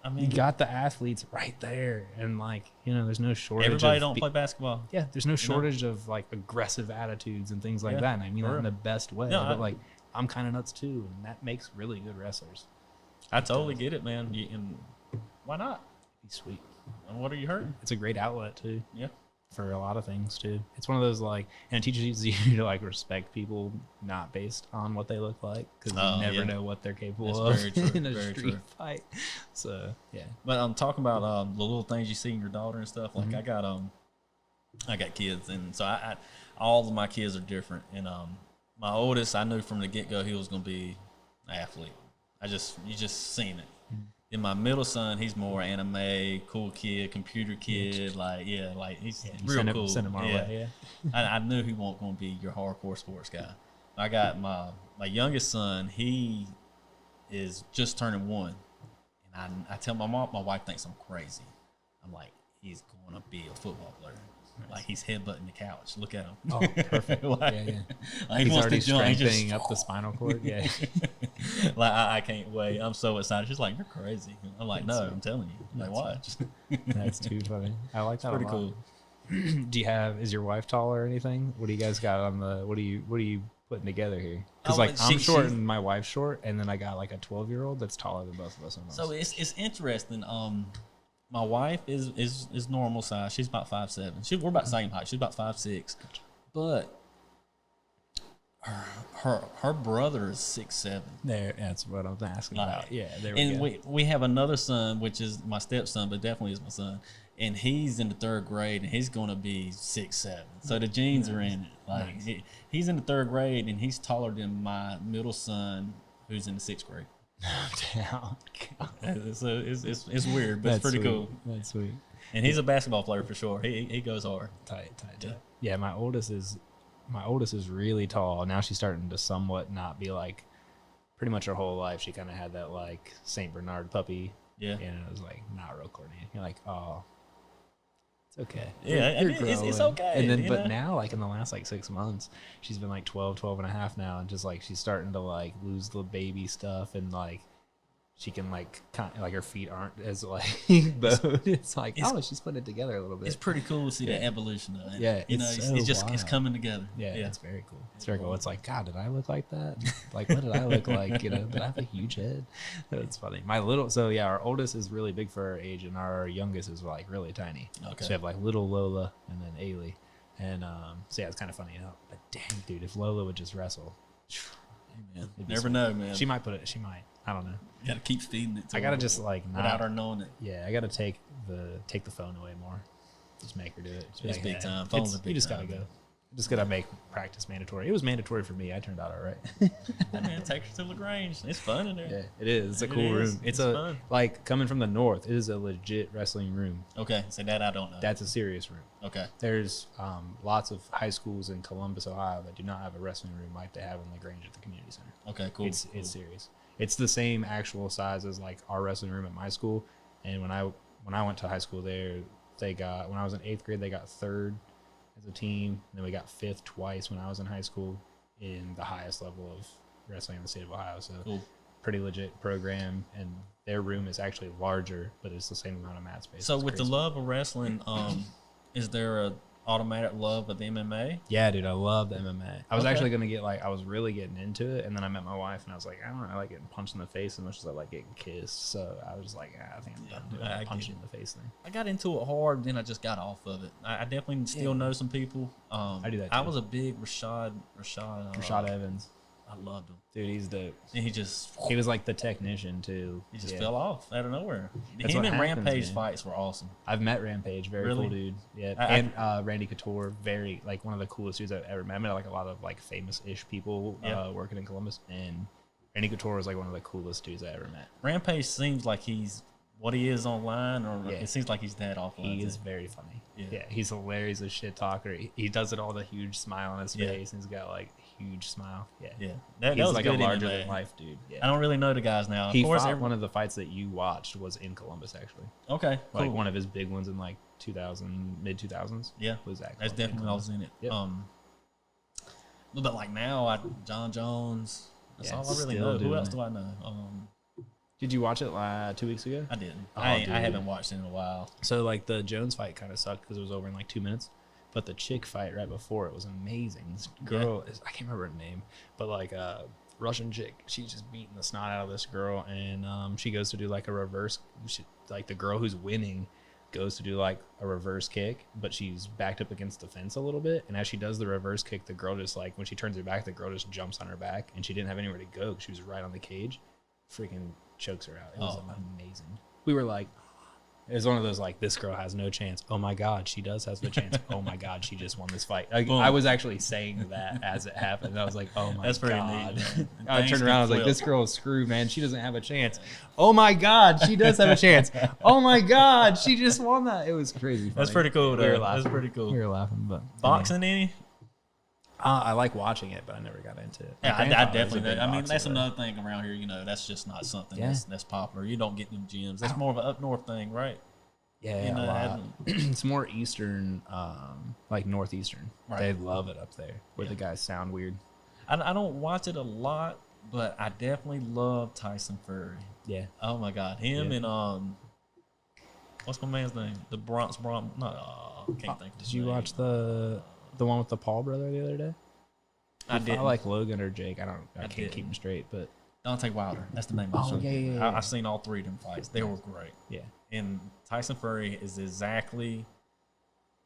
I mean, you got the athletes right there, and like, you know, there's no shortage. Everybody don't play basketball. Yeah, there's no shortage of like aggressive attitudes and things like that. And I mean that in the best way. No, but like, I'm kind of nuts too, and that makes really good wrestlers. I totally get it, man. And why not? Be sweet. And what are you hurting? It's a great outlet too. Yeah. For a lot of things too. It's one of those like, and it teaches you to like respect people not based on what they look like, because you never know what they're capable of in a street fight. So yeah. But I'm talking about the little things you see in your daughter and stuff. Like, I got kids, and so I all of my kids are different. And my oldest, I knew from the get go he was going to be an athlete. You just seen it. Then my middle son, he's more anime, cool kid, computer kid. Like, he's real cool. Send him our way, I knew he wasn't going to be your hardcore sports guy. I got my youngest son. He is just turning 1, and I tell my mom, my wife thinks I'm crazy. I'm like, he's going to be a football player. Like, he's headbutting the couch. Look at him. Oh, perfect. Like, Like, he's already strengthening up the spinal cord. Yeah. Like, I can't wait. I'm so excited. She's like, you're crazy. I'm like, no, I'm telling you. Like, watch. That's too funny. I like that. Pretty cool. Do you is your wife tall or anything? What do you guys got on the, what are you putting together here? Because like, I'm short and my wife's short, and then I got like a 12-year-old that's taller than both of us. Almost. So it's interesting. My wife is normal size. She's about 5'7". We're about the same height. She's about 5'6". But her brother is 6'7". There, that's what I was asking about. Yeah, there we and go. And we have another son, which is my stepson, but definitely is my son. And he's in the 3rd grade, and he's going to be 6'7". So the genes are in it. Like, he's in the 3rd grade, and he's taller than my middle son, who's in the 6th grade. Damn. So it's weird, but it's pretty cool. That's sweet. And he's a basketball player for sure. He goes hard. Tight. Yeah, my oldest is really tall. Now she's starting to somewhat not be like, pretty much her whole life she kind of had that like Saint Bernard puppy. Yeah. And it was like not real coordinated. You're like, oh, it's okay. Yeah, it's okay. And then, but now, like in the last like 6 months, she's been like 12 and a half now, and just like she's starting to like lose the baby stuff, and like she can like kind of, like her feet aren't as like bowed. It's like she's putting it together a little bit. It's pretty cool to see the evolution of it. Yeah, you know, it's just it's coming together. Yeah, it's very cool. It's very cool. It's like, God, did I look like that? Like, what did I look like? You know, did I have a huge head? That's funny. Our oldest is really big for our age, and our youngest is like really tiny. Okay. So we have like little Lola and then Ailey, and so yeah, it's kind of funny. But dang, dude, if Lola would just wrestle. Hey, man. Never know, man. She might put it. She might. I don't know. You gotta keep feeding it. I gotta just like without her knowing it. Yeah, I gotta take the phone away more. Just make her do it. It's big time. You just gotta go. Just gotta make practice mandatory. It was mandatory for me. I turned out all right. Hey, man, take her to LaGrange. It's fun in there. Yeah, it is. It's a cool room. It's fun. Like coming from the north, it is a legit wrestling room. Okay, so that I don't know. That's a serious room. Okay. There's lots of high schools in Columbus, Ohio that do not have a wrestling room like they have in LaGrange at the community center. Okay, cool. It's serious. It's the same actual size as like our wrestling room at my school. And when I went to high school there, when I was in 8th grade, they got 3rd as a team. And then we got 5th twice when I was in high school in the highest level of wrestling in the state of Ohio. So pretty legit program. And their room is actually larger, but it's the same amount of mat space. So with the love of wrestling, is there a automatic love of the MMA? Yeah, dude, I love the MMA. I was actually gonna I was really getting into it, and then I met my wife, and I was like, I don't know, I like getting punched in the face as much as I like getting kissed. So I was like, I think I'm done doing the punching in the face thing. I got into it hard, then I just got off of it. I definitely still know some people. I do that too. I was a big Rashad Evans. I loved him. Dude, he's dope. And he was like the technician too. He just fell off out of nowhere. That's Him and happens, Rampage man. fights were awesome. I've met Rampage, very cool dude. Yeah, and Randy Couture, very like one of the coolest dudes I've ever met. I met like a lot of like famous-ish people working in Columbus, and Randy Couture was like one of the coolest dudes I ever met. Rampage seems like he's what he is online, or it seems like he's that offline. He is very funny. Yeah, he's hilarious as shit talker. He does it all the huge smile on his face, and he's got like huge smile. That he's was like good a larger than life dude. Yeah. I don't really know the guys now. He fought one of the fights that you watched was in Columbus actually. Okay, cool. Like one of his big ones in like mid 2000s. Yeah, was that? That's definitely I was in it. Yep. But like now, John Jones. That's all I really know. Who else do I know? Did you watch it 2 weeks ago? I didn't. I haven't watched it in a while. So like the Jones fight kind of sucked because it was over in like 2 minutes, but the chick fight right before it was amazing. This girl, I can't remember her name, but like a Russian chick, she's just beating the snot out of this girl, and she goes to do like a reverse. Like the girl who's winning goes to do like a reverse kick, but she's backed up against the fence a little bit, and as she does the reverse kick, the girl just like when she turns her back, the girl just jumps on her back, and she didn't have anywhere to go because she was right on the cage. Freaking chokes her out. It was amazing. We were like, it was one of those like, this girl has no chance. Oh my God, she does have a chance. Oh my God, she just won this fight. I was actually saying that as it happened. I was like, oh my God. Neat, I turned around. I was like, this girl is screwed, man. She doesn't have a chance. Oh my God, she does have a chance. Oh my God, she just won that. It was crazy funny. That's pretty cool. That's pretty cool. We were laughing, but boxing any? I like watching it, but I never got into it. Yeah, I definitely. I mean, that's another thing around here. You know, that's just not something that's popular. You don't get them gyms. That's more of an up north thing, right? Yeah, you know, a lot. It's more eastern, like northeastern. Right. They love it up there, where the guys sound weird. I don't watch it a lot, but I definitely love Tyson Fury. Yeah. Oh my God, him and what's my man's name? The Bronx. Can't think. Did you watch the one with the Paul brother the other day? I did. I like Logan or Jake. I can't keep them straight, but Deontay Wilder. That's the name. I've seen all three of them fights. They were great. Yeah. And Tyson Fury is exactly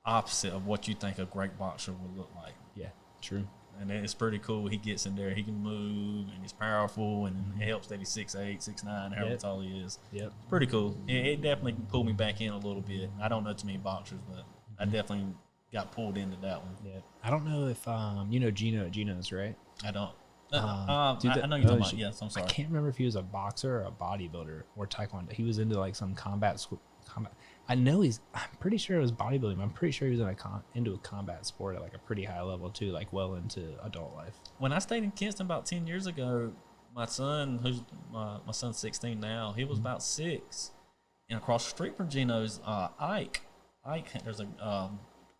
opposite of what you think a great boxer would look like. Yeah, true. And it's pretty cool. He gets in there. He can move, and he's powerful, and it helps that he's 6'8", 6'9", however tall he is. Yep. Pretty cool. It definitely pulled me back in a little bit. I don't know too many boxers, but I definitely got pulled into that one. Yeah. I don't know if you know Geno's, right? I don't. I know you're talking about. Yes, I'm sorry. I can't remember if he was a boxer or a bodybuilder or taekwondo. He was into like some combat school. I'm pretty sure it was bodybuilding. But I'm pretty sure he was into a combat sport at like a pretty high level too, like well into adult life. When I stayed in Kinston about 10 years ago, my son, my son's 16 now, he was about 6, and across the street from Geno's, Ike, there's a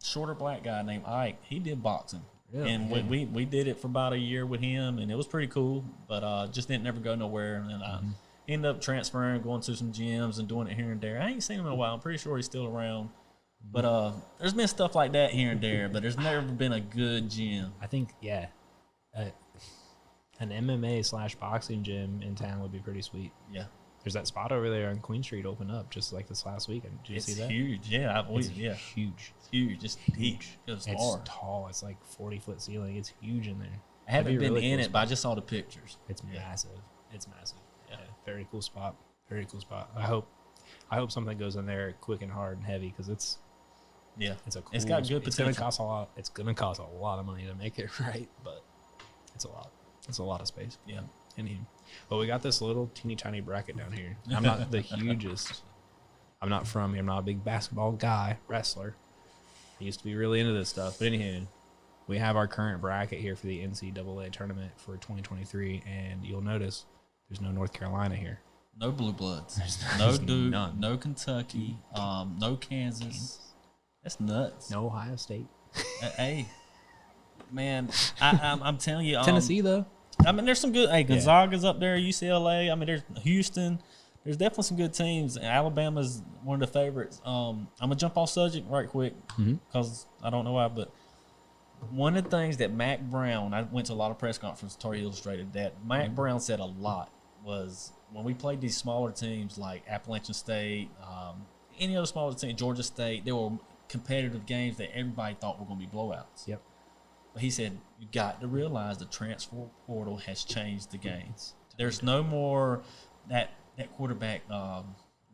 shorter black guy named Ike. He did boxing. Really? And we did it for about a year with him, and it was pretty cool, but just didn't ever go nowhere. And ended up transferring, going to some gyms and doing it here and there. I ain't seen him in a while. I'm pretty sure he's still around. But there's been stuff like that here and there, but there's never been a good gym. I think, yeah, an MMA/boxing gym in town would be pretty sweet. Yeah. There's that spot over there on Queen Street open up just like this last weekend. Did you see that? It's huge. Yeah. It's yeah. huge. It's huge. It's huge. It's far. Tall. It's like 40-foot ceiling. It's huge in there. I haven't been really in cool it, but I just saw the pictures. It's massive. It's massive. Yeah. Very cool spot. Very cool spot. I hope something goes in there quick and hard and heavy because it's a cool. It's got good potential. It's gonna cost a lot. It's gonna cost a lot of money to make it right, but it's a lot. It's a lot of space. Yeah. But we got this little teeny tiny bracket down here. I'm not the hugest. I'm not from here. I'm not a big basketball guy, wrestler. I used to be really into this stuff. But anyhow, we have our current bracket here for the NCAA tournament for 2023, and you'll notice there's no North Carolina here. No Blue Bloods. No Duke. None. No Kentucky. No Kansas. That's nuts. No Ohio State. Hey, man, I'm telling you. Tennessee, though. I mean, there's some good. Hey, Gonzaga's up there, UCLA. I mean, there's Houston. There's definitely some good teams. Alabama's one of the favorites. I'm gonna jump off subject right quick because I don't know why, but one of the things that Mac Brown, I went to a lot of press conferences, Tar Illustrated, that Mac Brown said a lot was when we played these smaller teams like Appalachian State, any other smaller team, Georgia State, they were competitive games that everybody thought were going to be blowouts. Yep. But he said, you got to realize the transfer portal has changed the games. There's no more that quarterback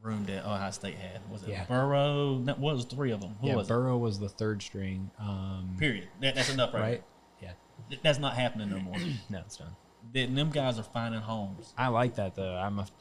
room that Ohio State had. Was it Burrow? What was three of them? Who was Burrow was the third string. Period. That's enough right Yeah. That's not happening no more. No, it's done. Them guys are finding homes. I like that, though.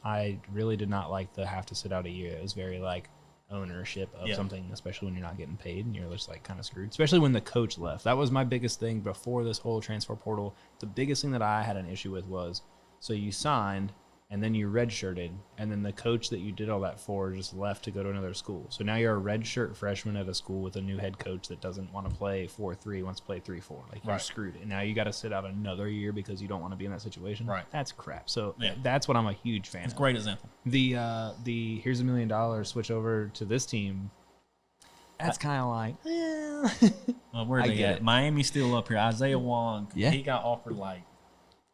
I really did not like the have to sit out a year. It was very, like, ownership of something, especially when you're not getting paid and you're just like kind of screwed, especially when the coach left. That was my biggest thing before this whole transfer portal. The biggest thing that I had an issue with was, so you signed and then you redshirted, and then the coach that you did all that for just left to go to another school. So now you're a redshirt freshman at a school with a new head coach that doesn't want to play 4-3, wants to play 3-4. Like, you're screwed. And now you got to sit out another year because you don't want to be in that situation. Right. That's crap. So that's what I'm a huge fan of. It's a great example. The here's $1 million, switch over to this team. That's kind of like, well, where they at? Miami's still up here. Isaiah Wong, Yeah. he got offered like,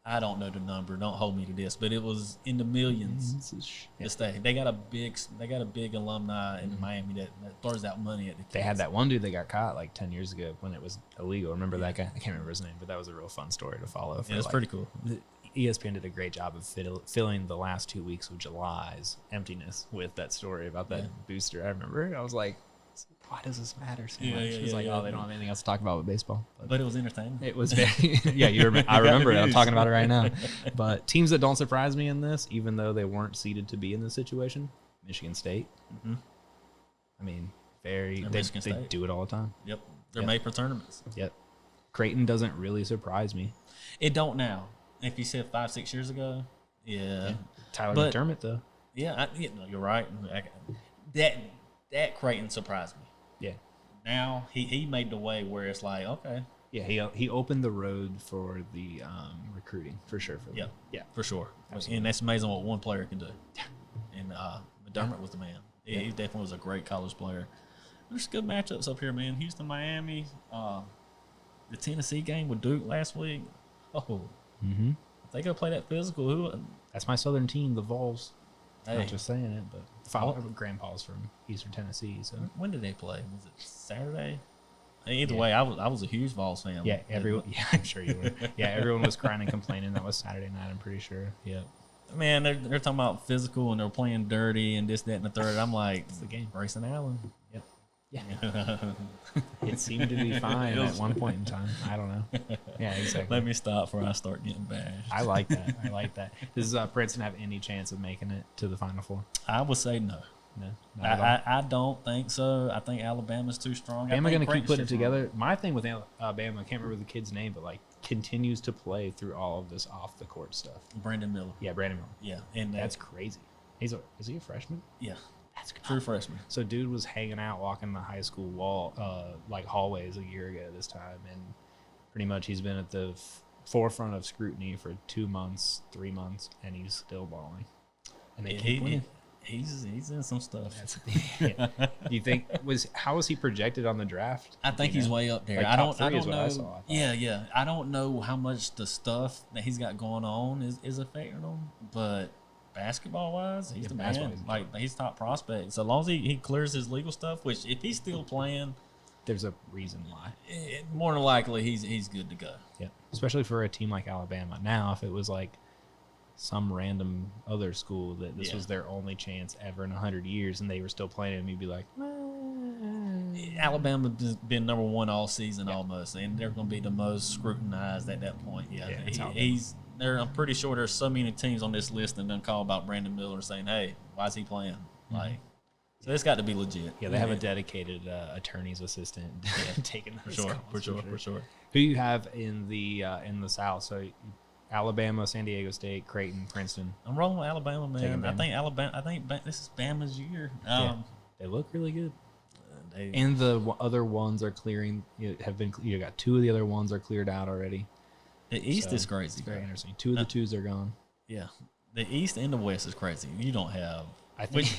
I don't know the number. Don't hold me to this, but it was in the millions to stay. They got a big alumni in Miami that throws out money at the kids. They had that one dude that got caught like 10 years ago when it was illegal. Remember that guy? I can't remember his name, but that was a real fun story to follow. Yeah, it's pretty cool. ESPN did a great job of filling the last 2 weeks of July's emptiness with that story about that booster. I remember. I was like, why does this matter so much? It's like, they don't have anything else to talk about with baseball. But it was entertaining. It was very, I remember it. I'm talking about it right now. But teams that don't surprise me in this, even though they weren't seeded to be in this situation, Michigan State. Mm-hmm. I mean, they do it all the time. Yep. They're made for tournaments. Yep. Creighton doesn't really surprise me. It don't now. If you said 5-6 years ago, Tyler McDermott, though. Yeah, you're right. That Creighton surprised me. Yeah. Now he made the way where it's like, okay. Yeah, he opened the road for the recruiting for sure. Yeah, for sure. Absolutely. And that's amazing what one player can do. And McDermott was the man. He definitely was a great college player. There's good matchups up here, man. Houston, Miami, the Tennessee game with Duke last week. Oh, if they go play that physical, that's my Southern team, the Vols. Hey. Not just saying it, but grandpa's from Eastern Tennessee. So when did they play? Was it Saturday? Either way, I was a huge Vols fan. Yeah, everyone. Yeah, I'm sure you were. Yeah, everyone was crying and complaining. That was Saturday night. I'm pretty sure. Yeah. Man, they're talking about physical and they're playing dirty and this, that, and the third. I'm like, it's the game. Grayson Allen. Yep. Yeah. It seemed to be fine at one point in time. I don't know. Yeah, exactly. Let me stop before I start getting bashed. I like that. Does Princeton have any chance of making it to the Final Four? I would say no. No. I don't think so. I think Alabama's too strong. Alabama going to keep putting it together. My thing with Alabama, I can't remember the kid's name, but like continues to play through all of this off the court stuff. Brandon Miller. Yeah, Brandon Miller. Yeah, and that's crazy. Is he a freshman? Yeah. That's good. True freshman. So dude was hanging out, walking the high school wall, like hallways a year ago this time, and pretty much he's been at the forefront of scrutiny for 2 months, 3 months, and he's still balling. and they keep winning. He's in some stuff. Yeah. Do you think how was he projected on the draft? I think he's way up there. Like I don't I know. Yeah. I don't know how much the stuff that he's got going on is affecting him, but basketball wise, he's the man. Like he's top prospect. So long as he clears his legal stuff, which if he's still playing, there's a reason why. More than likely, he's good to go. Yeah, especially for a team like Alabama. Now, if it was like some random other school that this was their only chance ever in 100 years, and they were still playing him, you'd be like, Alabama's been number one all season almost, and they're going to be the most scrutinized at that point. I'm pretty sure there's so many teams on this list that done call about Brandon Miller saying, "Hey, why is he playing?" Like, so it's got to be legit. Yeah, they have a dedicated attorney's assistant taking those calls. For sure. Who you have in the South? So Alabama, San Diego State, Creighton, Princeton. I'm rolling with Alabama, man. I think this is Bama's year. They look really good. And the other ones are clearing. You got two of the other ones are cleared out already. The East is crazy. It's very interesting. Two of the twos are gone. Yeah, the East and the West is crazy. You don't have. I think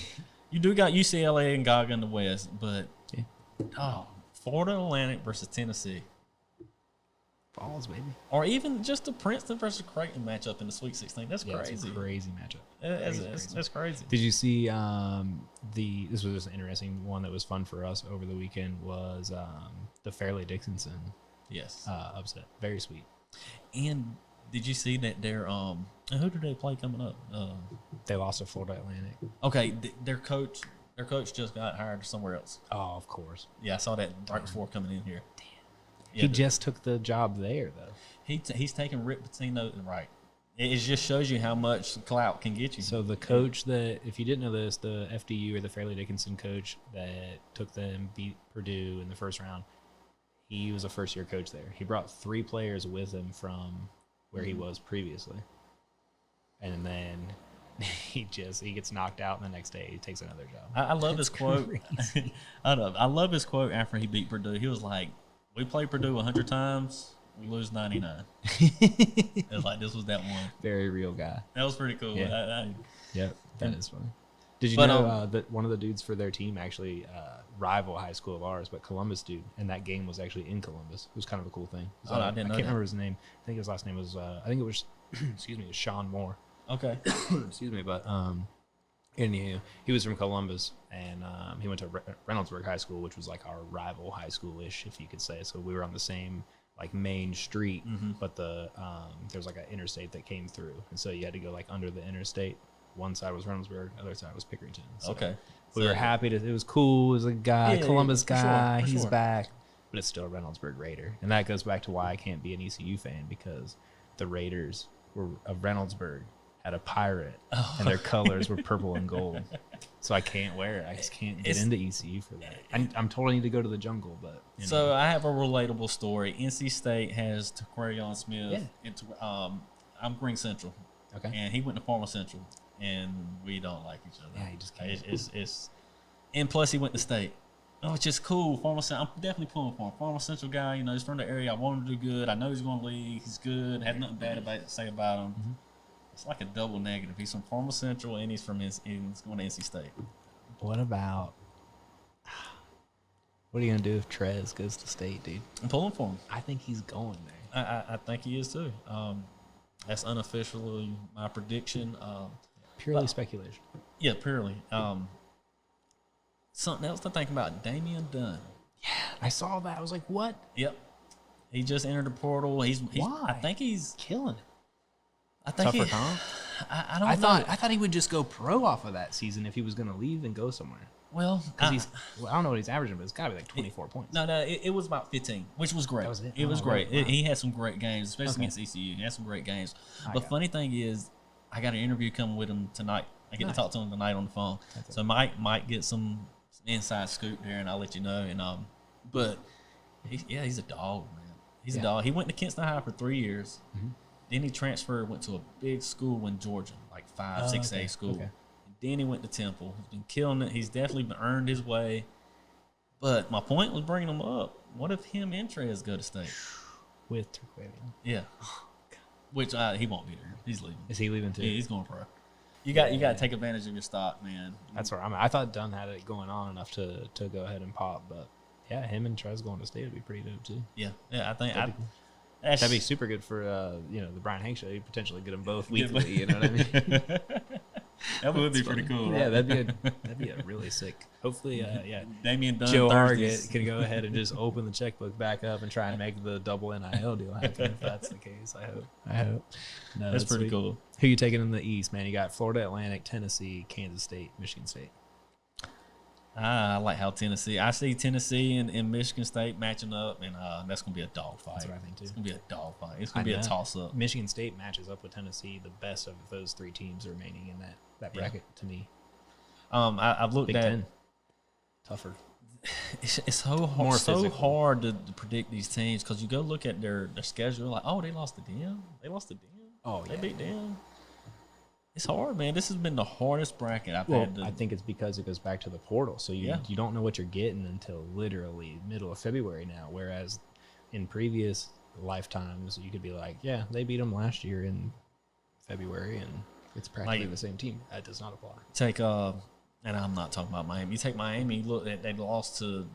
you do got UCLA and Gaga in the West, but Florida Atlantic versus Tennessee. Balls, baby. Or even just the Princeton versus Creighton matchup in the Sweet 16. That's crazy. It's a crazy matchup. That's crazy. Did you see this was just an interesting one that was fun for us over the weekend was the Fairleigh Dickinson upset. Very sweet. And did you see that they're who do they play coming up? They lost to Florida Atlantic. Okay, their coach just got hired somewhere else. Oh, of course. Yeah, I saw that right before coming in here. Damn. Yeah, he just took the job there, though. He's taking Rick Pitino right. It just shows you how much clout can get you. So the coach that, if you didn't know this, the FDU or the Fairleigh Dickinson coach that took them, beat Purdue in the first round, he was a first-year coach there. He brought 3 players with him from where he was previously. And then he gets knocked out, and the next day he takes another job. I love his quote. I love his quote after he beat Purdue. He was like, "We played Purdue 100 times, we lose 99." It was like this was that one. Very real guy. That was pretty cool. Yeah, that is funny. Did you know that one of the dudes for their team actually rival high school of ours, but Columbus dude, and that game was actually in Columbus. It was kind of a cool thing. I can't remember his name. I think his last name was it was it was Sean Moore. Okay. Excuse me, but anywho, he was from Columbus, and he went to Reynoldsburg High School, which was like our rival high school-ish, if you could say. So we were on the same like main street, but there was like an interstate that came through, and so you had to go like under the interstate. One side was Reynoldsburg, the other side was Pickerington. So we were happy it was cool. It was a guy, Columbus guy, he's back, but it's still a Reynoldsburg Raider, and that goes back to why I can't be an ECU fan, because the Raiders were of Reynoldsburg. Had a pirate, and their colors were purple and gold. So I can't wear it. I just can't get into ECU for that. I'm totally need to go to the jungle, but So I have a relatable story. NC State has Taquarion Smith. I'm Green Central. Okay. And he went to Farmer Central, and we don't like each other. Yeah, he just can't. It's and plus he went to State. Oh, it's just cool. Farmer Central. I'm definitely pulling for him. Farmer Central guy. You know, he's from the area. I want him to do good. I know he's going to leave. He's good. Had nothing bad to say about him. Mm-hmm. It's like a double negative. He's from Farmer Central, and he's going to NC State. What about? What are you gonna do if Trez goes to State, dude? I'm pulling for him. I think he's going there. I think he is too. That's unofficially my prediction. Purely speculation. Yeah, purely. Something else to think about: Damian Dunn. Yeah, I saw that. I was like, what? Yep. He just entered the portal. He's Why? I think he's killing it. I think tougher comp. I don't know. I thought he would just go pro off of that season if he was going to leave and go somewhere. Well, I don't know what he's averaging, but it's got to be like 24 points. No, it was about 15, which was great. That was it? It was great. Wow. He had some great games, especially against ECU. He had some great games. But funny thing is, I got an interview coming with him tonight. I get to talk to him tonight on the phone. So might get some inside scoop there, and I'll let you know. And but he's a dog, man. He's a dog. He went to Kinston High for 3 years. Mm-hmm. Then he transferred, went to a big school in Georgia, like 6A school. Okay. And then he went to Temple. He's been killing it. He's definitely earned his way. But my point was bringing him up. What if him and Trez go to State? With Turquoise. Yeah. Which he won't be there. He's leaving. Is he leaving too? Yeah, he's going pro. You got to take advantage of your stock, man. That's where I'm at. I thought Dunn had it going on enough to go ahead and pop, but yeah, him and Trez going to state would be pretty dope too. Yeah, I think that'd be super good for the Brian Hank show. You'd potentially get them both weekly. You know what I mean? That would be pretty cool. Yeah, right? that'd be a really sick. Hopefully, Damian Dunn Joe Thursdays. Hargett can go ahead and just open the checkbook back up and try and make the double NIL deal happen. If that's the case, I hope. No, That's pretty sweet. cool. Who you taking in the East, man? You got Florida Atlantic, Tennessee, Kansas State, Michigan State. I like how I see Tennessee and Michigan State matching up, and that's going to be a dogfight. That's what I think too. It's going to be a dogfight. It's going to be a toss-up. Michigan State matches up with Tennessee, the best of those three teams remaining in that bracket to me. I've looked Big at Ten. Tougher. It's so hard, More physical. hard to predict these teams because you go look at their schedule, like, oh, they lost to them. They lost to them. Oh, They yeah. beat them. It's hard, man. This has been the hardest bracket I've Well, had to. I think it's because it goes back to the portal. So you don't know what you're getting until literally middle of February now. Whereas in previous lifetimes, you could be like, yeah, they beat them last year in February, and it's practically the same team. That does not apply. Take and I'm not talking about Miami. You take Miami. Look, they lost to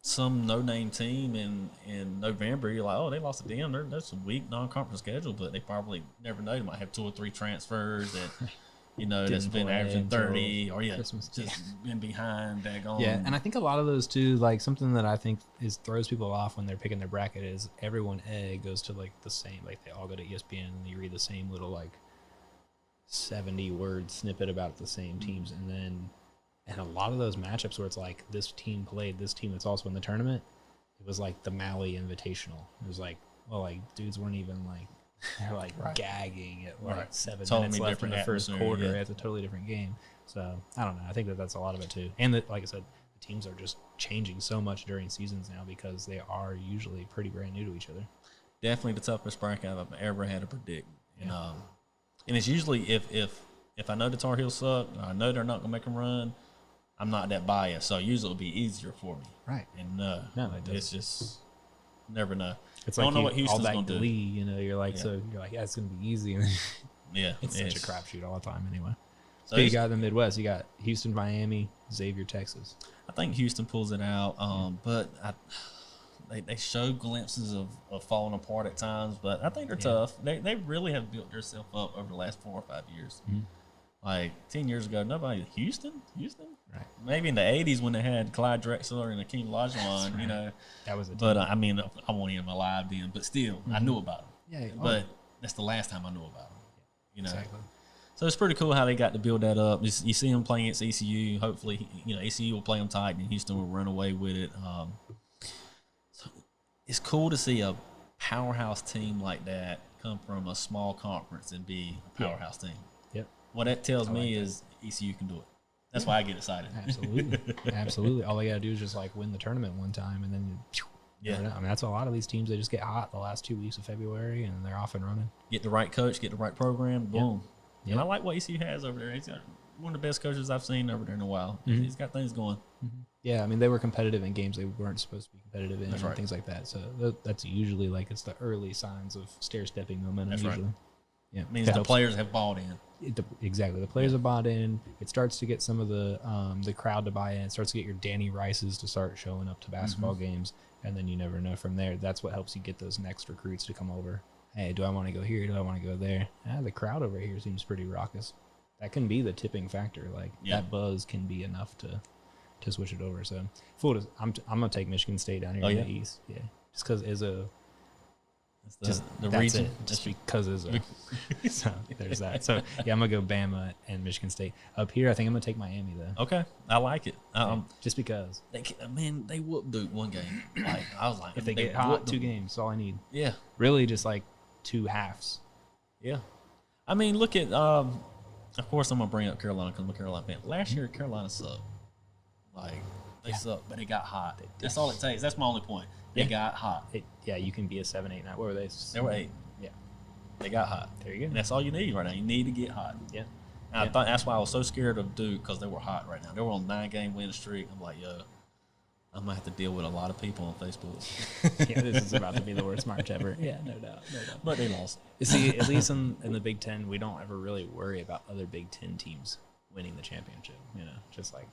some no-name team in November. You're like, oh, they lost to them. That's a weak non-conference schedule, but they probably never know. They might have 2 or 3 transfers that that's been averaging 30 or Christmas. been behind. Daggone. Yeah, and I think a lot of those too, like something that I think throws people off when they're picking their bracket is everyone goes to like the same, like they all go to ESPN and you read the same little like 70-word snippet about the same teams, and a lot of those matchups where it's like this team played this team that's also in the tournament, it was like the Maui Invitational. It was like, well, like dudes weren't even like they're like gagging at like 7 minutes left in the first quarter. Yeah. It's a totally different game. So I don't know. I think that's a lot of it too. And like I said, the teams are just changing so much during seasons now because they are usually pretty brand new to each other. Definitely the toughest bracket I've ever had to predict. Yeah. And it's usually if I know the Tar Heels suck, or I know they're not gonna make them run, I'm not that biased. So usually it'll be easier for me. Right. And it's just never know. It's I like don't know what Houston's all gonna that do. glee, you're like, so you're like, yeah, it's gonna be easy. And Yeah, it's such a crapshoot all the time anyway. So Who you got in the Midwest? You got Houston, Miami, Xavier, Texas. I think Houston pulls it out, but they show glimpses of falling apart at times. But I think they're tough. They really have built themselves up over the last 4 or 5 years. Mm-hmm. Like 10 years ago, nobody Houston. Right. Maybe in the 80s when they had Clyde Drexler and Akeem Olajuwon, right. That was a team. But I mean, I wasn't even alive then. But still, I knew about them. Yeah. But that's the last time I knew about them. Exactly. So it's pretty cool how they got to build that up. You see them playing against ECU. Hopefully, ECU will play them tight, and Houston will run away with it. So it's cool to see a powerhouse team like that come from a small conference and be a powerhouse team. Yep. What that tells me is ECU can do it. That's why I get excited. Absolutely. All they got to do is just like win the tournament one time, and then I mean, that's a lot of these teams. They just get hot the last 2 weeks of February, and they're off and running. Get the right coach, get the right program, boom. Yep. And I like what ECU has over there. He's got one of the best coaches I've seen over there in a while. Mm-hmm. He's got things going. Mm-hmm. Yeah, I mean, they were competitive in games they weren't supposed to be competitive in, That's and right. things like that. So that's usually like it's the early signs of stair-stepping momentum. That's right. Usually. Yeah, It means the players have bought in. Exactly. The players have bought in. It starts to get some of the crowd to buy in. It starts to get your Danny Rices to start showing up to basketball games, and then you never know from there. That's what helps you get those next recruits to come over. Hey, do I want to go here? Do I want to go there? The crowd over here seems pretty raucous. That can be the tipping factor. Like that buzz can be enough to switch it over. So, I'm gonna take Michigan State down here in the East. Yeah, just because Izzo. The That's region. it. Just because Izzo. So there's that. So yeah, I'm gonna go Bama and Michigan State. Up here, I think I'm gonna take Miami though. Okay, I like it. Just because They whooped Duke one game. Like I was like, if they get hot, 2 games, that's all I need. Yeah, Really, just like 2 halves. yeah. I mean, look at. Of course, I'm gonna bring up Carolina because I'm a Carolina fan. Last year, Carolina sucked. Like they sucked, but it got hot. That's all it takes. That's my only point. It got hot. You can be a 7, 8, 9. What were they? They were 8. Yeah. They got hot. There you go. And that's all you need right now. You need to get hot. Yeah. And I thought that's why I was so scared of Duke because they were hot right now. They were on a 9-game win streak. I'm like, I'm gonna have to deal with a lot of people on Facebook. Yeah, this is about to be the worst March ever. Yeah, no doubt. But they lost. You see, at least in the Big Ten, we don't ever really worry about other Big Ten teams winning the championship. Just like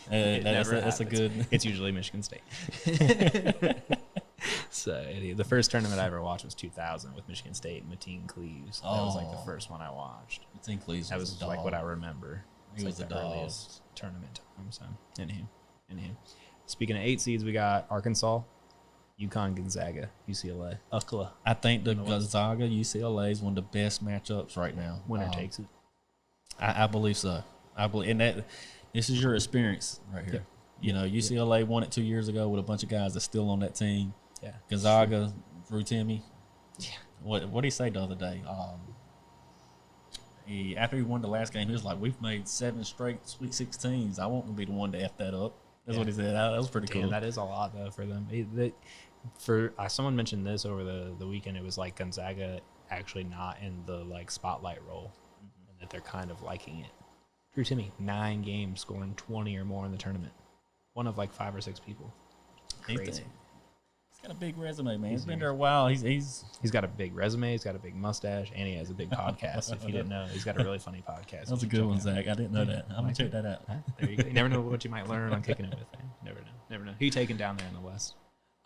That's a good. It's usually Michigan State. So the first tournament I ever watched was 2000 with Michigan State and Mateen Cleaves. That was like the first one I watched. Mateen Cleaves. That was like what I remember. He was like the earliest tournament time. So anywho. Speaking of 8 seeds, we got Arkansas, UConn, Gonzaga, UCLA, UCLA. I think the Gonzaga UCLA is one of the best matchups right now. Winner takes it. I believe so. And that this is your experience right here. Yeah. UCLA won it 2 years ago with a bunch of guys that's still on that team. Yeah. Gonzaga, Drew Timmy. Yeah. What did he say the other day? After he won the last game, he was like, "We've made 7 straight Sweet 16s. I won't be the one to F that up." That's what he said. That was pretty cool. That is a lot though for them. Someone mentioned this over the weekend. It was like Gonzaga actually not in the like spotlight role, and that they're kind of liking it. Drew Timmy, 9 games, scoring 20 or more in the tournament. One of like 5 or 6 people. Crazy. He's got a big resume, man. He's been there a while. He's got a big resume. He's got a big mustache, and he has a big podcast. If you didn't know, he's got a really funny podcast. That was a good one, Zach. I didn't know that. I'm gonna check that out. There you go. You never know what you might learn on Kicking It With. Man. Never know. Who you taking down there in the West?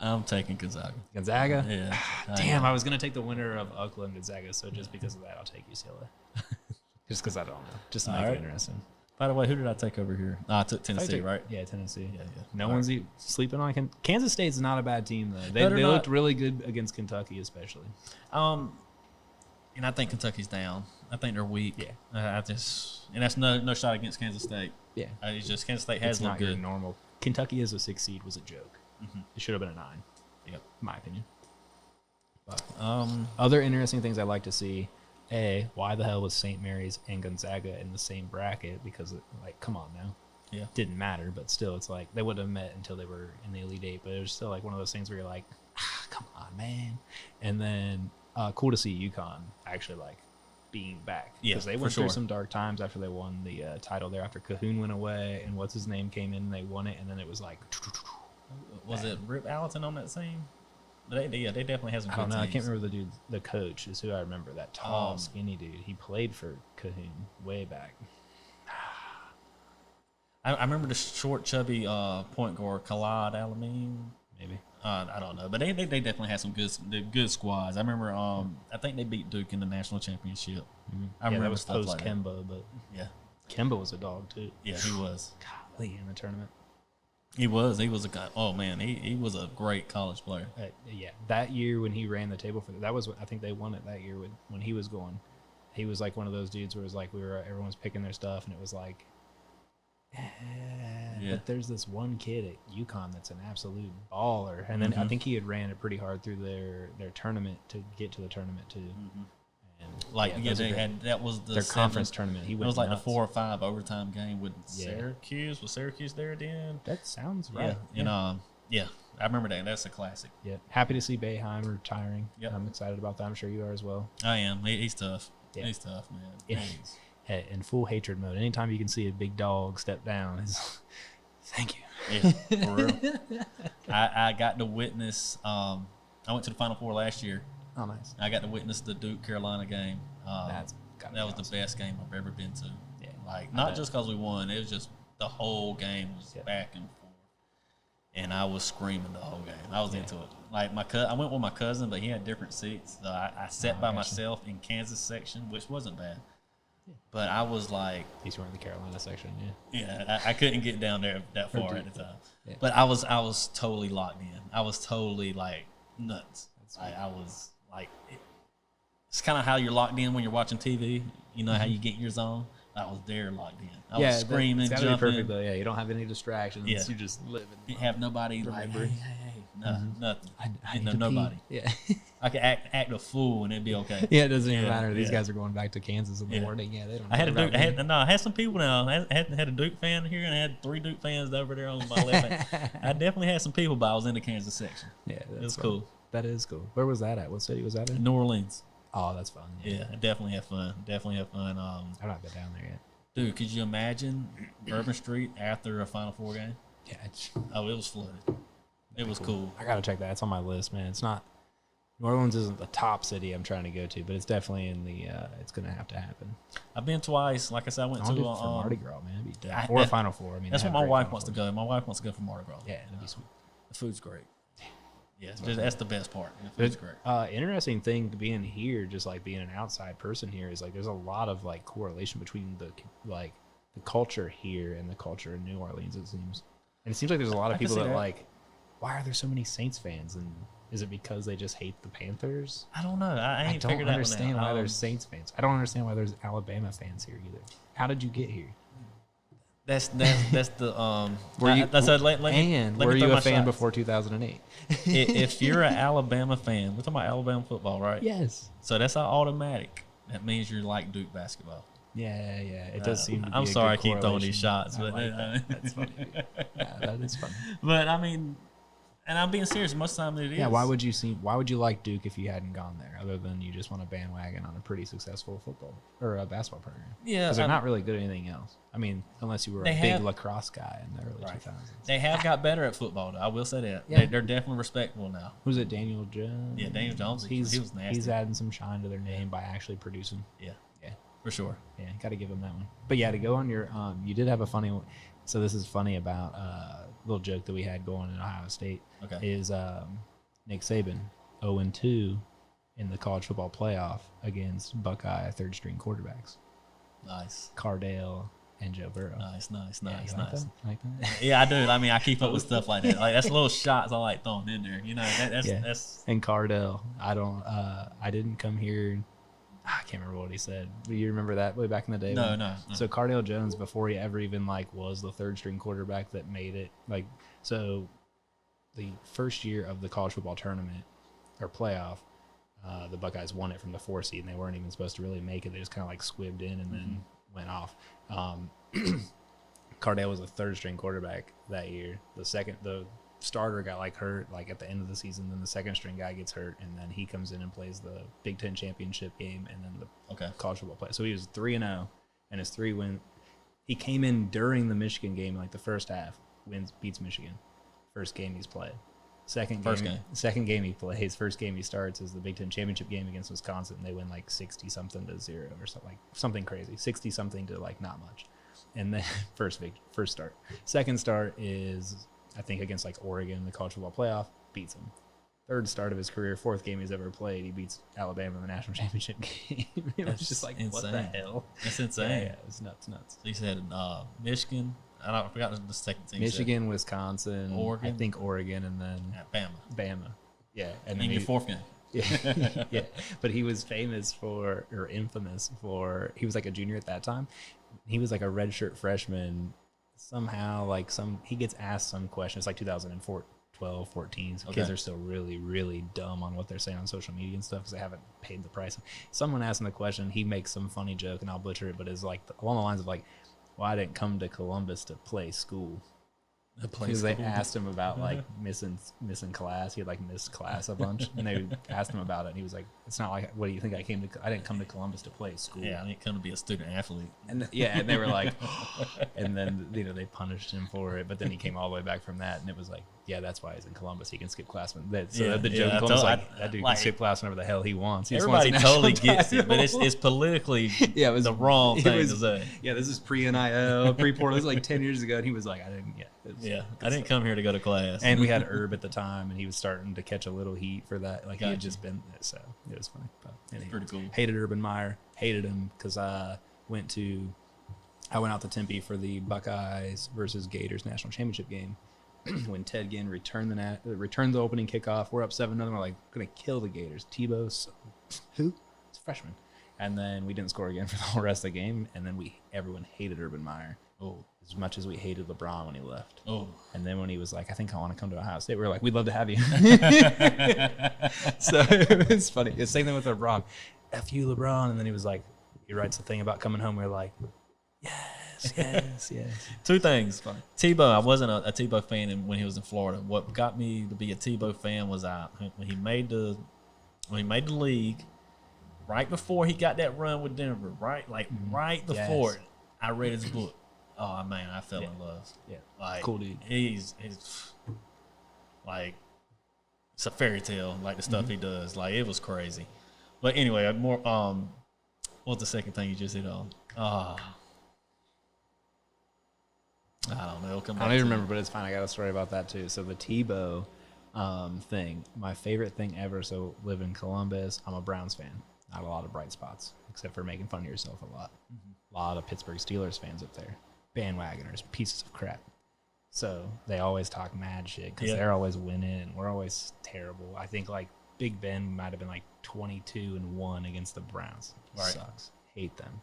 I'm taking Gonzaga. Gonzaga? Yeah. Damn, I was gonna take the winner of UCLA and Gonzaga, so just because of that, I'll take UCLA. Just because I don't know. Just to make it interesting. By the way, who did I take over here? I took Tennessee, right? Yeah, Tennessee. Yeah. No one's sleeping on Kansas State's not a bad team though. They looked really good against Kentucky, especially. And I think Kentucky's down. I think they're weak. Yeah. And that's no shot against Kansas State. Yeah. It's just Kansas State has looked good. Normal. Kentucky as a 6 seed was a joke. Mm-hmm. It should have been a 9. Yep. In my opinion. But other interesting things I'd like to see. Why the hell was St. Mary's and Gonzaga in the same bracket? Because, come on now. Yeah. Didn't matter, but still, it's like they wouldn't have met until they were in the Elite Eight. But it was still like one of those things where you're like, come on, man. And then cool to see UConn actually being back. Yeah, because they went through some dark times after they won the title there. After Cahoon went away and what's his name came in and they won it, and then it was like. Was it Rip Allerton on that team? They definitely have some. I don't know. I can't remember the dude. The coach is who I remember. That tall, skinny dude. He played for Cahoon way back. I remember the short, chubby point guard, Khalid Alameen. Maybe. I don't know, but they definitely had some good squads. I remember. I think they beat Duke in the national championship. Mm-hmm. I remember that was stuff post like Kemba, but yeah, Kemba was a dog too. Yeah, he was. Golly, in the tournament. He was a guy. Oh man, he was a great college player. Yeah, that year when he ran the table for that was I think they won it that year when he was going. He was like one of those dudes where it was like everyone was picking their stuff and it was like, but there's this one kid at UConn that's an absolute baller, and then I think he had ran it pretty hard through their tournament to get to the tournament too. Mm-hmm. And they had that was their conference tournament. It was like the 4 or 5 overtime game with Syracuse. Was Syracuse there then? That sounds right. Yeah. And I remember that. That's a classic. Yeah, happy to see Boeheim retiring. Yep. I'm excited about that. I'm sure you are as well. I am. He's tough. Yeah. He's tough, man. Yeah. In full hatred mode. Anytime you can see a big dog step down, thank you. Yeah, for real. I got to witness. I went to the Final Four last year. Oh, nice. I got to witness the Duke-Carolina game. That was awesome. the best game I've ever been to. Yeah. Not just because we won. It was just the whole game was back and forth. And I was screaming the whole game. I was into it. I went with my cousin, but he had different seats. So I sat by myself in Kansas section, which wasn't bad. Yeah. But I was like... These were in the Carolina section, Yeah, I couldn't get down there that far at the time. Yeah. But I was totally locked in. I was totally, nuts. I was... it's kind of how you're locked in when you're watching TV. You know how you get in your zone? I was there locked in. I was screaming, jumping. Be perfect though. Yeah, you don't have any distractions. Yeah. You just live. You have nobody hey, nothing. I need nobody. Pee. Yeah. I could act a fool and it'd be okay. Yeah, it doesn't even matter. These guys are going back to Kansas in the morning. Yeah, they don't. I had some people now. I had a Duke fan here and I had 3 Duke fans over there on my left hand. I definitely had some people, but I was in the Kansas section. Yeah, it was cool. That is cool. Where was that at? What city was that in? New Orleans. Oh, that's fun. Yeah, I definitely have fun. I've not been down there yet. Dude, could you imagine Bourbon Street after a Final Four game? Yeah, Oh, it was flooded. It was cool. I gotta check that. It's on my list, man. It's not. New Orleans isn't the top city I'm trying to go to, but it's definitely in the. It's gonna have to happen. I've been twice. Like I said, I went to for Mardi Gras, man. It'd be or a Final Four. I mean, that's where my wife wants to go. My wife wants to go for Mardi Gras. Yeah, it'd be sweet. The food's great. Yeah, that's the best part. The food's great. Interesting thing being here, just like being an outside person here, is like there's a lot of like correlation between the culture here and the culture in New Orleans. It seems, and it seems like there's a lot of people that like. Why are there so many Saints fans? And is it because they just hate the Panthers? I don't know. I don't understand why there's Saints fans. I don't understand why there's Alabama fans here either. How did you get here? That's the Were you a fan shots. before 2008? If you're an Alabama fan, we're talking about Alabama football, right? Yes. So that's not automatic. That means you like Duke basketball. Yeah. It does seem to be I'm a sorry I good keep throwing correlation. these shots, but like that. That's funny. Yeah, that is funny. But I mean, and I'm being serious. Most of the time it is. Yeah. Why would you like Duke if you hadn't gone there, other than you just want a bandwagon on a pretty successful football or a basketball program? Yeah, because they're not really good at anything else. I mean, unless you were a big lacrosse guy in the early 2000s. They have got better at football, though. I will say that. Yeah. They're definitely respectable now. Who's it? Daniel Jones. Yeah, Daniel Jones. He was nasty. He's adding some shine to their name by actually producing. Yeah, for sure. Yeah, got to give him that one. But yeah, to go on your, you did have a funny one. So this is funny about little joke that we had going in Ohio State. Okay. Is Nick Saban 0-2 in the college football playoff against Buckeye third string quarterbacks. Nice. Cardale and Joe Burrow. Nice. Like that? Yeah, I do. I mean, I keep up with stuff like that. Like that's little shots I like throwing in there. You know, that's. And Cardale, I didn't come here. I can't remember what he said. Do you remember that way back in the day? No. So Cardale Jones, before he ever even was the third string quarterback that made it, so the first year of the college football tournament or playoff, the Buckeyes won it from the 4 seed, and they weren't even supposed to really make it. They just kind of squibbed in and then went off. Cardale was a third string quarterback that year. The starter got hurt at the end of the season, then the second string guy gets hurt, and then he comes in and plays the Big Ten championship game and then the college football play. So he was 3-0, and his 3 win. He came in during the Michigan game, the first half, beats Michigan. First game he's played. Second game he plays. First game he starts is the Big Ten championship game against Wisconsin. And they win 60 something to 0 or something, something crazy. 60 something to not much. And then first start. Second start is I think against Oregon in the college football playoff, beats them. Third start of his career, fourth game he's ever played, he beats Alabama in the national championship game. It was just insane. What the hell? That's insane. Yeah, it was nuts. So you said Michigan. I forgot the second team. Michigan, Wisconsin, Oregon. I think Oregon, and then Bama. Yeah, and then your fourth game. Yeah. But he was infamous for, he was a junior at that time. He was a redshirt freshman. Somehow, he gets asked some question. It's 2012, 14. So kids are still really, really dumb on what they're saying on social media and stuff because they haven't paid the price. Someone asked him the question. He makes some funny joke, and I'll butcher it, but it's along the lines of well, I didn't come to Columbus to play school. Because they asked him about missing class. He had missed class a bunch, and they asked him about it. And he was like, "It's not what do you think I didn't come to Columbus to play school. Yeah, I didn't come to be a student athlete." And and they were like, and then they punished him for it. But then he came all the way back from that, and it was yeah, that's why he's in Columbus. He can skip class. The joke in Columbus that dude can skip class whenever the hell he wants. Everybody totally gets it, but it's politically the wrong thing to say. Yeah, this is pre-NIL, pre-portal. This is 10 years ago, and he was like, I didn't come here to go to class. And we had Herb at the time, and he was starting to catch a little heat for that. He had just been, so it was funny. But anyway, pretty cool. Hated Urban Meyer. Hated him because I went out to Tempe for the Buckeyes versus Gators national championship game. When Ted Ginn returned the opening kickoff, we're up 7-0. We're gonna kill the Gators. Tebow's who? It's a freshman. And then we didn't score again for the whole rest of the game. And then everyone hated Urban Meyer. Oh. As much as we hated LeBron when he left. Oh. And then when he was I think I want to come to Ohio State, we were we'd love to have you. So it's funny. The same thing with LeBron. F you, LeBron. And then he was he writes the thing about coming home. We're yes. Two things. Tebow, I wasn't a Tebow fan when he was in Florida. What got me to be a Tebow fan was when he made the league, right before he got that run with Denver, right before it, I read his book. Oh man, I fell in love. Yeah, Like cool dude. He's like it's a fairy tale. Like the stuff he does. Like it was crazy. But anyway, more. What's the second thing you just hit on? I don't know. I don't even remember, but it's fine. I got a story about that too. So the Tebow thing, my favorite thing ever. So live in Columbus. I'm a Browns fan. Not a lot of bright spots, except for making fun of yourself a lot. A lot of Pittsburgh Steelers fans up there. Bandwagoners, pieces of crap. So they always talk mad shit because they're always winning and we're always terrible. I think like Big Ben might have been like 22-1 against the Browns. Right. Sucks. Hate them.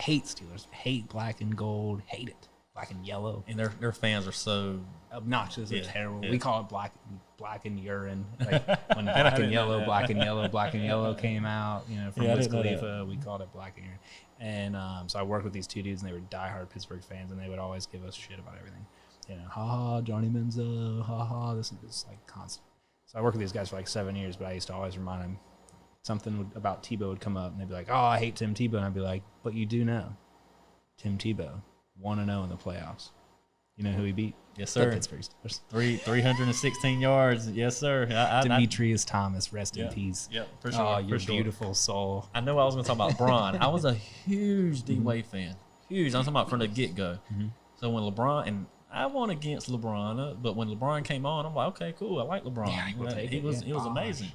Hate Steelers. Hate black and gold. Hate it. Black and yellow. And their fans are so obnoxious and terrible. Yeah. We call it black and urine. Like when black and yellow came out, you know, from Wiz Khalifa, we called it black and urine. And so I worked with these two dudes, and they were diehard Pittsburgh fans, and they would always give us shit about everything. You know, ha Johnny Manziel, ha this and this, like constant. So I worked with these guys for like 7 years, but I used to always remind them something about Tebow would come up, and they'd be like, "Oh, I hate Tim Tebow," and I'd be like, "But you do know, Tim Tebow 1-0 in the playoffs. You know who he beat? Yes, sir. The Pittsburgh Steelers. 316 yards. Yes, sir. Demetrius Thomas, rest in peace. Yeah, for sure. Oh, your beautiful soul. I know I was going to talk about Bron. I was a huge D-Wade fan. Huge. I'm talking about from the get-go. So when LeBron, and I won against LeBron, but when LeBron came on, I'm like, okay, cool. I like LeBron. Yeah, he was amazing.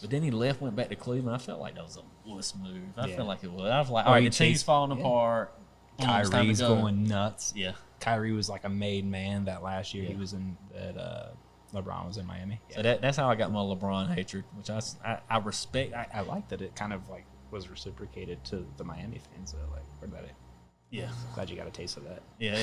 But then he left, went back to Cleveland. I felt like that was a wuss move. I felt like it was. I was like, all right, the team's falling apart. Kyrie's going nuts. Yeah. Kyrie was like a made man that last year. He was in that LeBron was in Miami. Yeah. So that's how I got my LeBron hatred, which I respect. I like that it kind of like was reciprocated to the Miami fans though. Like, where that? Yeah. Glad you got a taste of that. Yeah,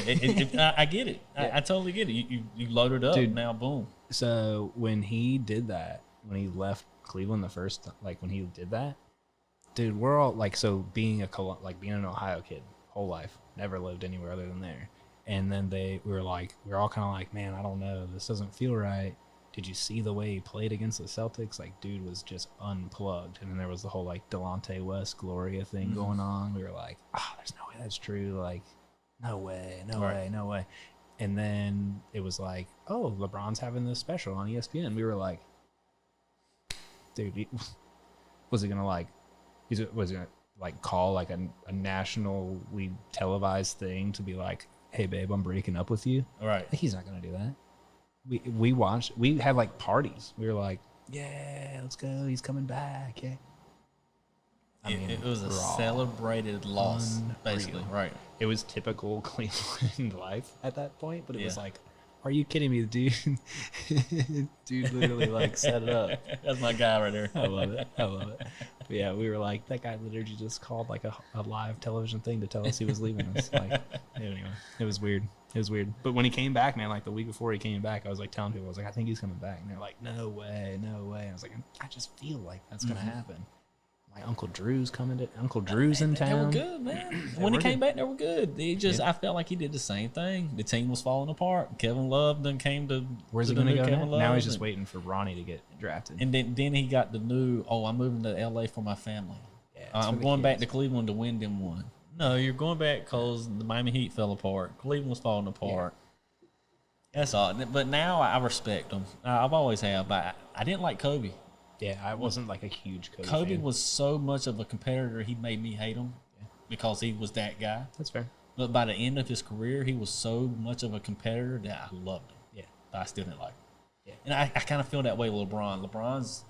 I get it. Yeah. I totally get it. You loaded up, dude, now boom. So when he did that, when he left Cleveland the first, like when he did that, dude, we're all like, so being an Ohio kid, whole life, never lived anywhere other than there. And then we were all kind of like, man, I don't know, this doesn't feel right. Did you see the way he played against the Celtics? Like, dude was just unplugged. And then there was the whole like Delonte West Gloria thing going on. We were like, there's no way that's true. Like, no way. And then it was like, oh, LeBron's having this special on ESPN. We were like, dude, was he gonna call like a nationally televised thing to be like, hey babe, I'm breaking up with you? Right. He's not gonna do that. We had like parties. We were like, yeah, let's go, he's coming back. Yeah. I mean, it was a celebrated loss, basically. Right. It was typical Cleveland life at that point, but it was like, are you kidding me, dude? Dude literally like set it up. That's my guy right there. I love it. But yeah, we were like, that guy literally just called like a live television thing to tell us he was leaving us. Like, anyway, it was weird. But when he came back, man, like the week before he came back, I was like telling people, I was like, I think he's coming back. And they're like, no way. I was like, I just feel like that's going to happen. My Uncle Drew's in town. They were good, man. When he came back, they were good. I felt like he did the same thing. The team was falling apart. Kevin Love then came to. Where's he going to go now? He's just waiting for Ronnie to get drafted. And then he got the new, I'm moving to LA for my family. Yeah, I'm going back to Cleveland to win them one. No, you're going back because the Miami Heat fell apart. Cleveland was falling apart. Yeah. That's all. But now I respect him. I've always have. But I didn't like Kobe. Yeah, I wasn't like a huge Kobe fan. Was so much of a competitor, he made me hate him because he was that guy. That's fair. But by the end of his career, he was so much of a competitor that I loved him. Yeah. But I still didn't like him. Yeah. And I kind of feel that way with LeBron.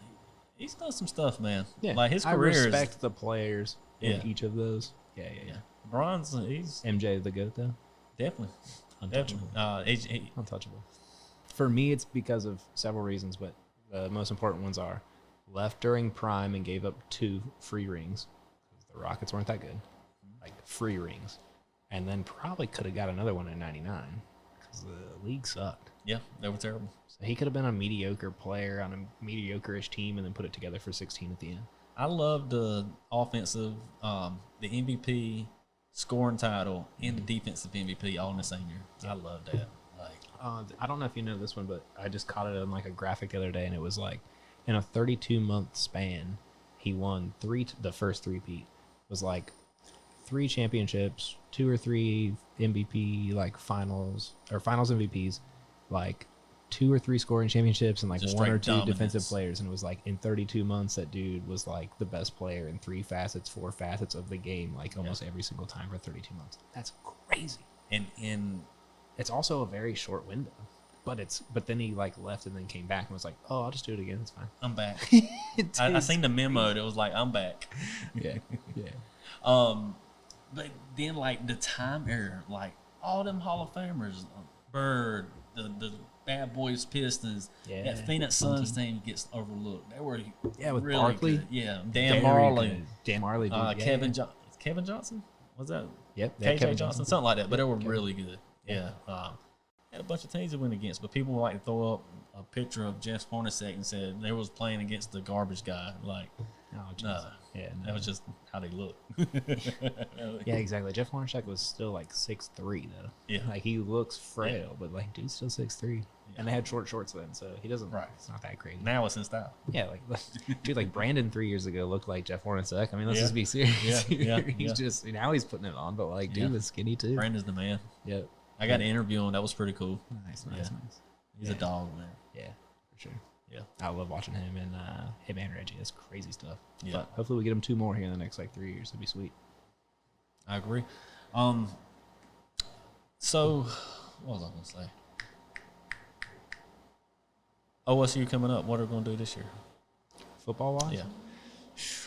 He's done some stuff, man. Yeah. Like his career I respect the players in each of those. Yeah. He's MJ the GOAT, though? Definitely. Untouchable. Untouchable. For me, it's because of several reasons, but the most important ones are left during prime and gave up 2 free rings. The Rockets weren't that good. Like, free rings. And then probably could have got another one in 99 because the league sucked. Yeah, they were terrible. So he could have been a mediocre player on a mediocre-ish team and then put it together for 16 at the end. I love the offensive, the MVP, scoring title, and the defensive MVP all in the same year. I love that. I don't know if you know this one, but I just caught it on like a graphic the other day, and it was like in a 32-month span, he won the first three-peat was like 3 championships, 2 or 3 MVP like finals MVPs, like 2 or 3 scoring championships, and like Just 1 or straight 2 dominance. defensive players. And it was like in 32 months, that dude was like the best player in 3 facets, 4 facets of the game, like almost every single time for 32 months. That's crazy. And It's also a very short window. But then he like left and then came back and was like, "Oh, I'll just do it again. It's fine." I'm back. I seen the memo that was like, I'm back. Yeah, yeah. But then like the time error, like all them Hall of Famers, Bird, the Bad Boys Pistons, Yeah. that Phoenix Suns team gets overlooked. They were With really Barkley. good. Yeah, Very Dan Marley, good. Dan Marley. Dude. Kevin Johnson. Was that? Yep. KJ Johnson, something like that. But they were really good. Yeah. Had a bunch of teams that went against, but people like to throw up a picture of Jeff Hornacek and said they was playing against the garbage guy. Like, Oh, geez. nah, Yeah, no. that was just how they look. Yeah, exactly. Jeff Hornacek was still like 6'3" though. Yeah. Like he looks frail, but like dude's still 6'3". And they had short shorts then, so he doesn't. Right. It's not that crazy. Now it's in style. Yeah, like dude, like Brandon 3 years ago looked like Jeff Hornacek. I mean, let's Yeah. just be serious. Yeah, yeah, He's yeah. just now he's putting it on, but like dude Yeah. was skinny too. Brandon's the man. Yep. I got to interview him. That was pretty cool. Nice. Yeah. He's a Yeah. dog, man. Yeah, for sure. Yeah. I love watching him and him and Reggie. That's crazy stuff. Yeah. But hopefully we get him 2 more here in the next like 3 years. That'd be sweet. I agree. So, what was I going to say? OSU coming up. What are we going to do this year? Football wise, Yeah.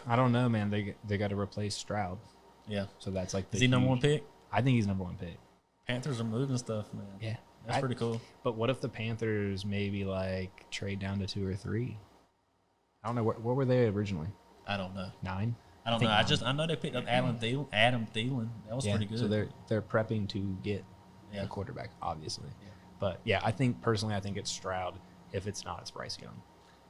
I don't know, man. They got to replace Stroud, Yeah. so that's like the Is he number 1 huge- pick? I think he's number 1 pick. Panthers are moving stuff, man. Yeah, That's pretty cool. But what if the Panthers maybe like trade down to 2 or 3? I don't know. What were they originally? I don't know. 9? I don't think know. 9. I know they picked up Adam Thielen. That was pretty good. So they're prepping to get Yeah. a quarterback, obviously. Yeah. But yeah, I think it's Stroud. If it's not, it's Bryce Young.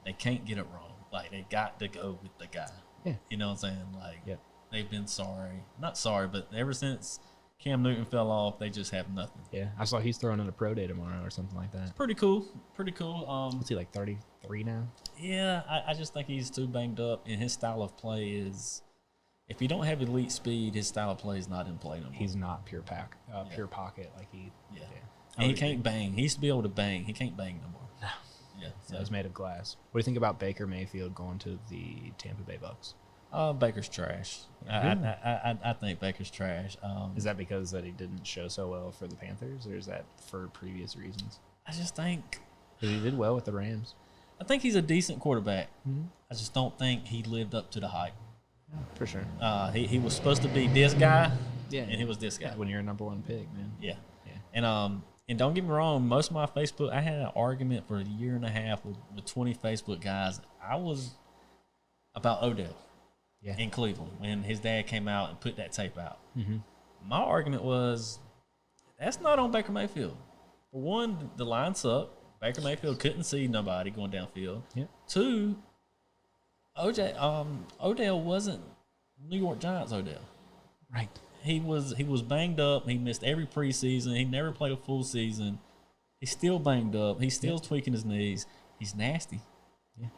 They can't get it wrong. Like, they got to go with the guy. Yeah. You know what I'm saying? Like, Yep. they've been sorry. Not sorry, but ever since Cam Newton fell off, they just have nothing. Yeah, I saw he's throwing in a pro day tomorrow or something like that. Pretty cool. Pretty cool. What's he like 33 now? Yeah, I just think he's too banged up, and his style of play is, if you don't have elite speed, his style of play is not in play no more. He's not pure pocket like he. Yeah. Yeah. And he can't bang. He used to be able to bang. He can't bang no more. No. Yeah. So he's made of glass. What do you think about Baker Mayfield going to the Tampa Bay Bucks? Baker's trash. Really? I think Baker's trash. Is that because that he didn't show so well for the Panthers, or is that for previous reasons? I just think 'Cause he did well with the Rams. I think he's a decent quarterback. Mhm. I just don't think he lived up to the hype. For sure. He was supposed to be this guy, Yeah. and he was this guy. Yeah, when you're a number 1 pick, man. Yeah. Yeah. And don't get me wrong, most of my Facebook, I had an argument for a year and a half with 20 Facebook guys. I was about Odell Yeah. in Cleveland when his dad came out and put that tape out. Mm-hmm. My argument was, that's not on Baker Mayfield. For one, the line sucked. Baker Mayfield couldn't see nobody going downfield. Yeah. 2, Odell wasn't New York Giants Odell. Right. He was banged up. He missed every preseason. He never played a full season. He's still banged up. He's still tweaking his knees. He's nasty. Yeah.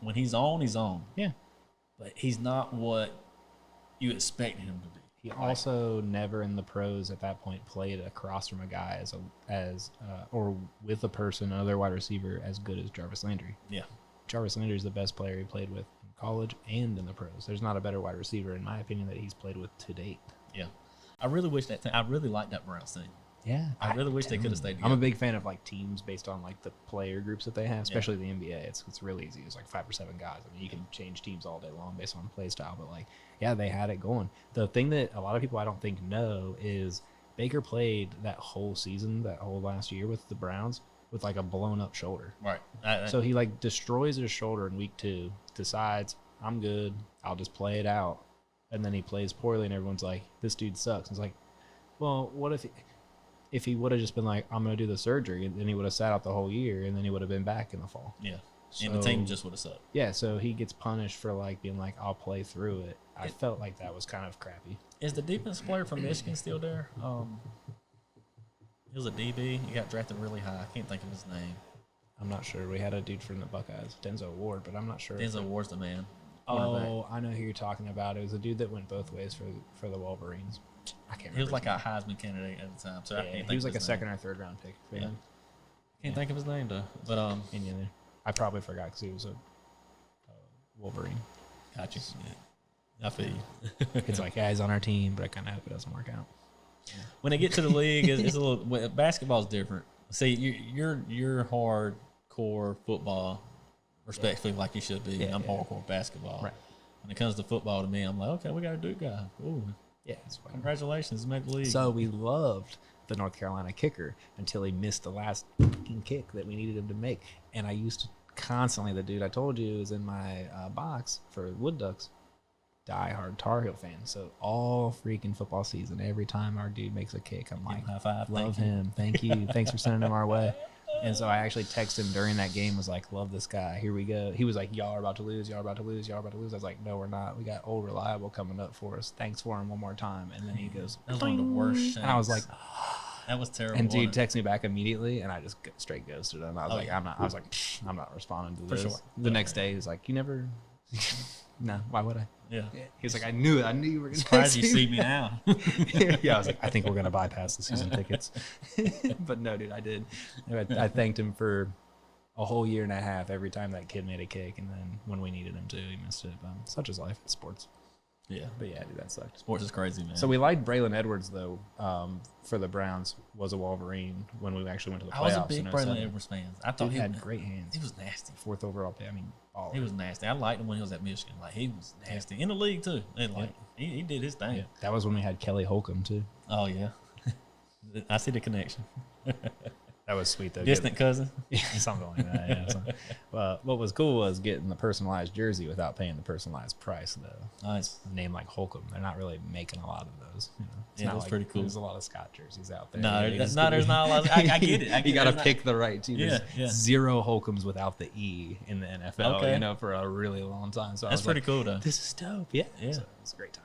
When he's on, he's on. Yeah. But he's not what you expect him to be. He also never in the pros at that point played across from a guy or with a person, another wide receiver as good as Jarvis Landry. Yeah. Jarvis Landry is the best player he played with in college and in the pros. There's not a better wide receiver, in my opinion, that he's played with to date. Yeah. I really wish I really liked that Browns team. Yeah. I really wish they could have stayed together. I'm a big fan of like teams based on like the player groups that they have, especially the NBA. It's really easy. It's like 5 or 7 guys. I mean, you can change teams all day long based on play style, but like, yeah, they had it going. The thing that a lot of people I don't think know is Baker played that whole season, that whole last year with the Browns with like a blown up shoulder. Right. So he like destroys his shoulder in week 2, decides I'm good, I'll just play it out, and then he plays poorly, and everyone's like, this dude sucks. It's like, well, what if he would have just been like, I'm going to do the surgery, and then he would have sat out the whole year, and then he would have been back in the fall. Yeah. And the team just would have sucked. Yeah, so he gets punished for like being like, I'll play through it. I felt like that was kind of crappy. Is the defense player from Michigan still there? He was a DB. He got drafted really high. I can't think of his name. I'm not sure. We had a dude from the Buckeyes, Denzel Ward, but I'm not sure. Denzel Ward's the man. Oh, I know who you're talking about. It was a dude that went both ways for the Wolverines. I can't remember. He was like a Heisman candidate at the time. So I can't think he was of like a his second name. or third round pick for him. Can't think of his name though. But Me neither. I probably forgot because he was a Wolverine. Gotcha. Yeah. I feel you. It's like, yeah, he's on our team, but I kind of hope it doesn't work out. When they get to the league, it's a little. Basketball's different. See, you're hardcore football, respectfully, like you should be. I'm hardcore basketball. Right. When it comes to football, to me, I'm like, okay, we got a Duke guy. Ooh, Yeah, it's fine. congratulations, made the league. So we loved the North Carolina kicker until he missed the last fucking kick that we needed him to make. And I used to constantly, the dude I told you is in my box for Wood Ducks, diehard Tar Heel fan. So all freaking football season, every time our dude makes a kick, I'm like, high five, love him. Thank you. Thanks for sending him our way. And so I actually texted him during that game, was like, love this guy. Here we go. He was like, y'all are about to lose. Y'all are about to lose. Y'all are about to lose. I was like, no, we're not. We got old reliable coming up for us. Thanks for him one more time. And then he goes, That was one of the worst shanks. and I was like, that was terrible. and dude wasn't it? texted me back immediately, and I just straight ghosted him. I was like, yeah. I'm not responding to For this. sure. The next day, he's like, you never, no, why would I? Yeah. He was like, I knew it. I knew you were going to Surprised you see me now. Yeah, I was like, I think we're going to bypass the season tickets. But no, dude, I did. I thanked him for a whole year and a half every time that kid made a kick, and then when we needed him to, he missed it. Such is life. It's sports. Yeah. But yeah, dude, that sucked. Sports is crazy, man. So we liked Braylon Edwards, though, for the Browns, was a Wolverine when we actually went to the playoffs. I was a big in Braylon 07. Edwards fan. I thought Dude he had great hands. He was nasty. 4th overall pick. I mean, baller. He was nasty. I liked him when he was at Michigan. Like, he was nasty. In the league, too. And, like, he did his thing. Yeah. That was when we had Kelly Holcomb, too. Oh, yeah. I see the connection. That was sweet, though. Distant cousin. Yeah, something like that. Yeah. Well, what was cool was getting the personalized jersey without paying the personalized price, though. Nice. A name like Holcomb, they're not really making a lot of those. You know? It's Yeah, not that's like pretty cool. There's a lot of Scott jerseys out there. No, You know, there's not a lot. I get it. You got to there's pick the right team. Yeah, There's yeah. 0 Holcombs without the E in the NFL, Okay. you know, for a really long time. So I That's was pretty like, cool, though. this is dope. Yeah. Yeah. So it's a great time.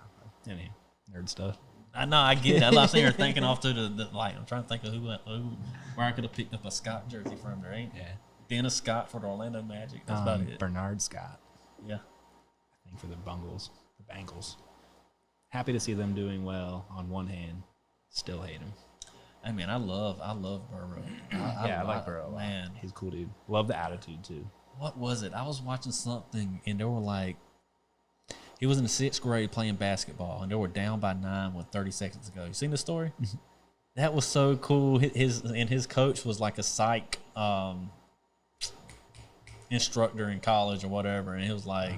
Any nerd stuff. I know, I get it. I'm sitting here thinking off to the like, I'm trying to think of where I could have picked up a Scott jersey from. There ain't. Yeah. Dennis Scott for the Orlando Magic. That's about it. Bernard Scott, Yeah. I think, for the Bengals. Happy to see them doing well on one hand. Still hate him. I mean, I love Burrow. I like Burrow a lot. Man, He's a cool dude. Love the attitude, too. what was it? I was watching something, and they were like, he was in the 6th grade playing basketball, and they were down by 9 with 30 seconds to go. You seen the story? That was so cool. His coach was like a psych instructor in college or whatever, and it was like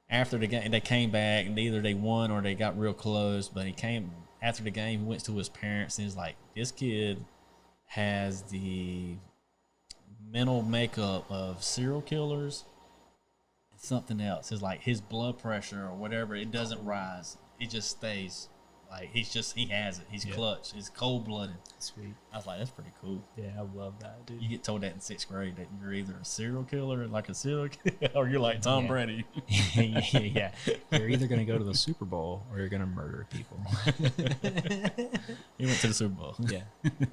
after the game they came back, and either they won or they got real close. But he came after the game. He went to his parents, and he's like, "This kid has the mental makeup of serial killers." Something else is like his blood pressure or whatever, it doesn't rise, it just stays. Like he has it. He's clutch. He's cold blooded. Sweet. I was like, that's pretty cool. Yeah, I love that, dude. You get told that in 6th grade that you're either a serial killer, like a serial killer, or you're like Tom Brady. Yeah. You're either going to go to the Super Bowl or you're going to murder people. He went to the Super Bowl. Yeah.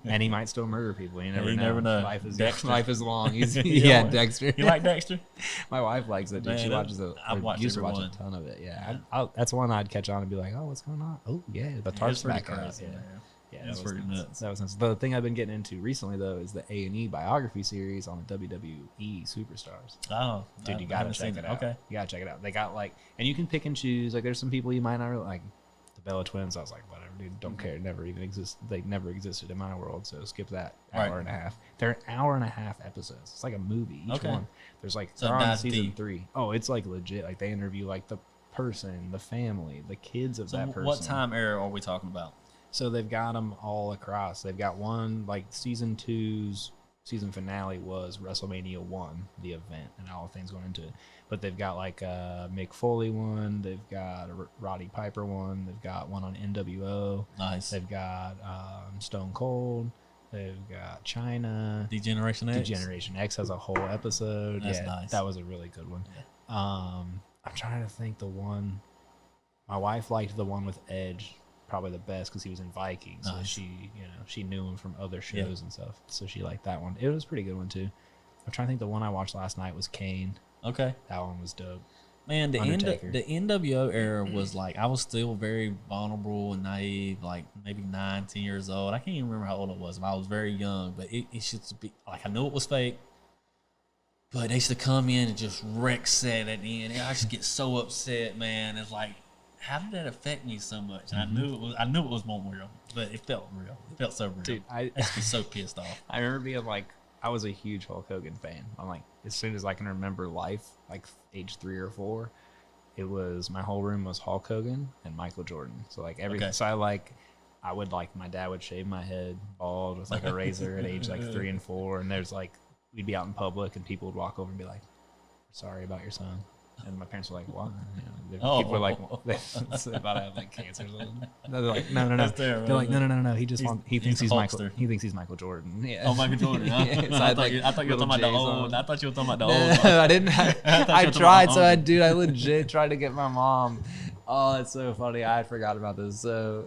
And he might still murder people. You never you know. never know. Life is long. He's, Yeah. Dexter. You like Dexter? My wife likes it, dude. Man, She watches it. I've watched used to every watch one. a ton of it. Yeah. That's one I'd catch on and be like, oh, what's going on? Oh, yeah. The tarp's It's pretty back out. crazy, Yeah. man. Yeah, That's that was pretty nuts. That was nuts. The thing I've been getting into recently, though, is the A&E biography series on the WWE Superstars. Oh, Dude, you I gotta haven't check seen it out. Okay. You gotta check it out. They got like, and you can pick and choose. Like, there's some people you might not really like. The Bella Twins, I was like, whatever, dude, don't care. Never even exist. They never existed in my world, so skip that hour Right. and a half. They're hour and a half episodes. It's like a movie, each Okay. one. There's like, So they're on dives season deep. 3. Oh, it's like legit. Like, they interview like the person, the family, the kids of So that person. what time era are we talking about? So they've got them all across. They've got one, like season 2's season finale was WrestleMania 1, the event, and all the things going into it. But they've got like a Mick Foley one. They've got a Roddy Piper one. They've got one on NWO. Nice. They've got Stone Cold. They've got China. D-Generation X? D-Generation X has a whole episode. That's yeah, nice. That was a really good one. I'm trying to think the one. My wife liked the one with Edge probably the best because he was in Vikings. So Nice. she knew him from other shows and stuff. So she liked that one. It was a pretty good one too. I'm trying to think the one I watched last night was Kane. Okay. That one was dope. Man, Undertaker. the NWO era was like, I was still very vulnerable and naive, like maybe 9, 10 years old. I can't even remember how old it was. I was very young, but it used to be like, I knew it was fake, but they used to come in and just wreck set at the end. I used to get so upset, man. It's like, how did that affect me so much? And I knew it was more real, but it felt real. It felt so real. Dude, I used to be so pissed off. I remember being like, I was a huge Hulk Hogan fan. I'm like, as soon as I can remember life, like age 3 or 4, it was my whole room was Hulk Hogan and Michael Jordan. So like everything. Okay. So I would like, my dad would shave my head bald with like a razor at age like 3 and 4, and there's like, we'd be out in public and people would walk over and be like, sorry about your son. And my parents were like, "What?" You know, people were like, "It's about to have like cancer." They're like, "No." They're like, "No. He thinks he's Michael. He thinks he's Michael Jordan." Yeah. Oh, Michael Jordan. Huh? Yeah, so I thought you were talking about the old. I thought you were talking about the old. No, I didn't. I you were tried. talking So about I legit tried to get my mom. Oh, it's so funny. I forgot about this. So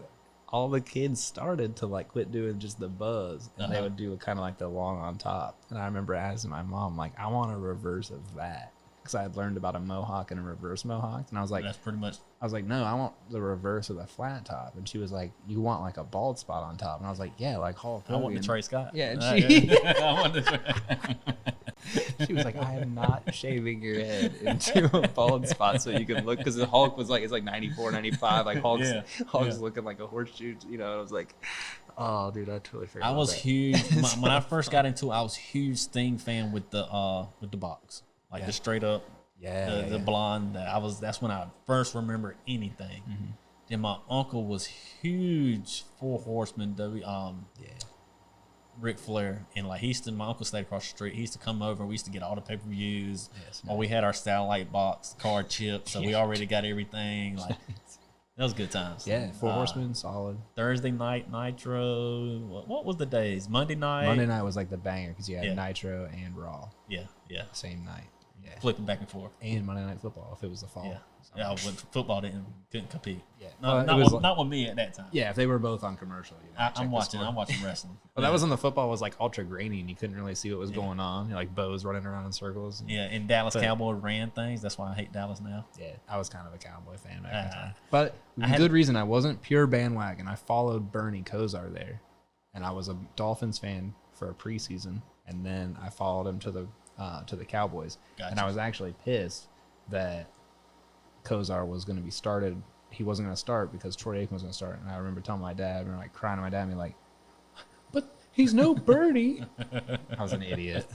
all the kids started to like quit doing just the buzz, and they would do kind of like the long on top. And I remember asking my mom, like, I want a reverse of that. Because I had learned about a mohawk and a reverse mohawk, and I was like, that's pretty much. I was like, no, I want the reverse of the flat top, and she was like, you want like a bald spot on top, and I was like, yeah, like Hulk Hogan. I want the Trey Scott. Yeah, and I want the Trey. she was like, I am not shaving your head into a bald spot so you can look, because the Hulk was like, it's like 94, 95, like Hulk's looking like a horseshoe, you know. And I was like, oh, dude, I totally forgot. I was that. huge when I first got into it. I was a huge Sting fan with the box. Like the straight up, the blonde. That's when I first remember anything. Mm-hmm. Then my uncle was huge Four Horsemen, Ric Flair, and like my uncle stayed across the street. He used to come over. We used to get all the pay-per-views. Or we had our Satellite box card chip, so we already got everything. Like that was good times. Yeah, Four Horsemen, solid. Thursday night Nitro. What was the days? Monday night. Monday night was like the banger because you had Nitro and Raw. Yeah. Same night. Yeah. Flipping back and forth. And Monday Night Football if it was the fall. Yeah, when football couldn't compete. Yeah, not with me at that time. Yeah, if they were both on commercial, I'm watching wrestling. Well, that was when the football was like ultra grainy and you couldn't really see what was going on. Like bows running around in circles. And Dallas Cowboys ran things. That's why I hate Dallas now. Yeah, I was kind of a Cowboy fan back in time. But good reason. I wasn't pure bandwagon. I followed Bernie Kosar there, and I was a Dolphins fan for a preseason, and then I followed him to the Cowboys. Gotcha. And I was actually pissed that Kosar was going to be started. He wasn't going to start because Troy Aikman was going to start. And I remember telling my dad, I remember like crying to my dad and be like, but he's no Bernie. I was an idiot.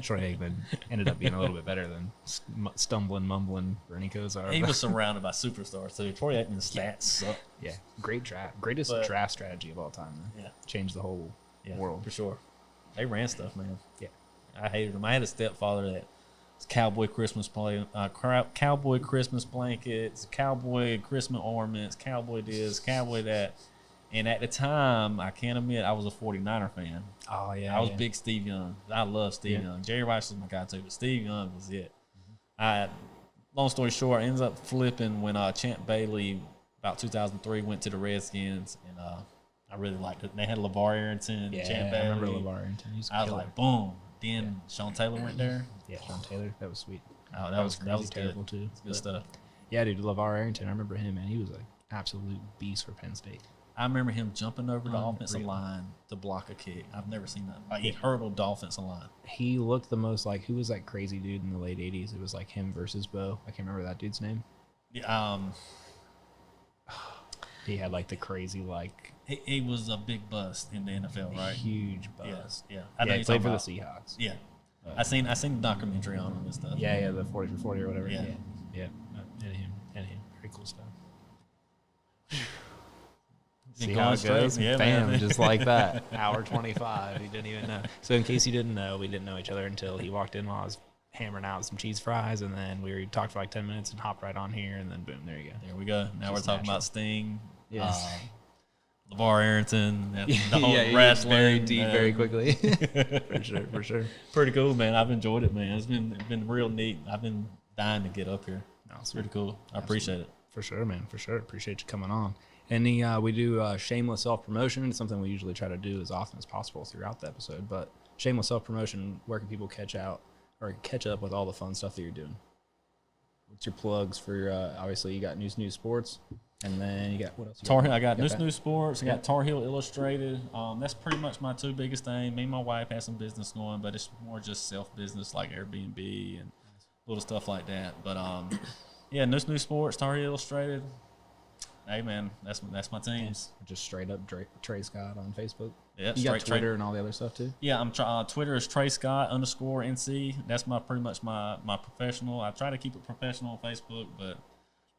Troy Aikman ended up being a little bit better than stumbling, mumbling Bernie Kosar. He was surrounded by superstars too. Troy Aikman's stats suck. Yeah, greatest draft strategy of all time. Man. Yeah, changed the whole world for sure. They ran stuff, man. Yeah. I hated them. I had a stepfather that was cowboy Christmas cowboy Christmas blankets, cowboy Christmas ornaments, cowboy this, cowboy that. And at the time, I can't admit I was a 49er fan. Oh, yeah. I was big Steve Young. I love Steve Young. Jerry Rice was my guy, too, but Steve Young was it. Mm-hmm. Long story short, I ended up flipping when Champ Bailey, about 2003, went to the Redskins, and I really liked it. They had LeVar Arrington, Champ Bailey. I remember LeVar Arrington. I was like, boom. Then Sean Taylor went there. Yeah, Sean Taylor. That was sweet. Oh, that was terrible, good. too. Good stuff. Yeah, dude, LeVar Arrington. I remember him, man. He was an absolute beast for Penn State. I remember him jumping over the offensive line to block a kick. I've never seen that. Like, he hurdled the offensive line. He looked the most like, who was that crazy dude in the late 80s? It was like him versus Bo. I can't remember that dude's name. Yeah, he had like the crazy like. He was a big bust in the NFL, right? Huge bust. Yeah. He played for the Seahawks. Yeah. I seen the documentary on him and stuff. Yeah, the 40 for 40 or whatever. Yeah. And him. Very cool stuff. See how it goes? Yeah, bam, man. just like that. Hour 25. He didn't even know. So in case you didn't know, we didn't know each other until he walked in while I was hammering out some cheese fries, and then we talked for like 10 minutes and hopped right on here, and then boom, there you go. There we go. Now we're talking about Sting. Yes. LeVar Arrington, the whole wrestling. Very deep, very quickly. for sure. Pretty cool, man. I've enjoyed it, man. It's been real neat. I've been dying to get up here. No, it's pretty cool. I appreciate it. For sure, man. For sure. Appreciate you coming on. And we do shameless self-promotion. It's something we usually try to do as often as possible throughout the episode. But shameless self-promotion, where can people catch up with all the fun stuff that you're doing? what's your plugs for? Obviously, you got Neuse Sports, and then you got what else? I got Neuse Sports. I got Tar Heel Illustrated. That's pretty much my two biggest things. Me and my wife have some business going, but it's more just self business like Airbnb and little stuff like that. But yeah, Neuse Sports, Tar Heel Illustrated. Hey man, that's my teams. Just straight up Trey Scott on Facebook. Yeah, you got Twitter and all the other stuff too. Yeah, I'm Twitter is Trey Scott _NC. That's pretty much my professional. I try to keep it professional on Facebook, but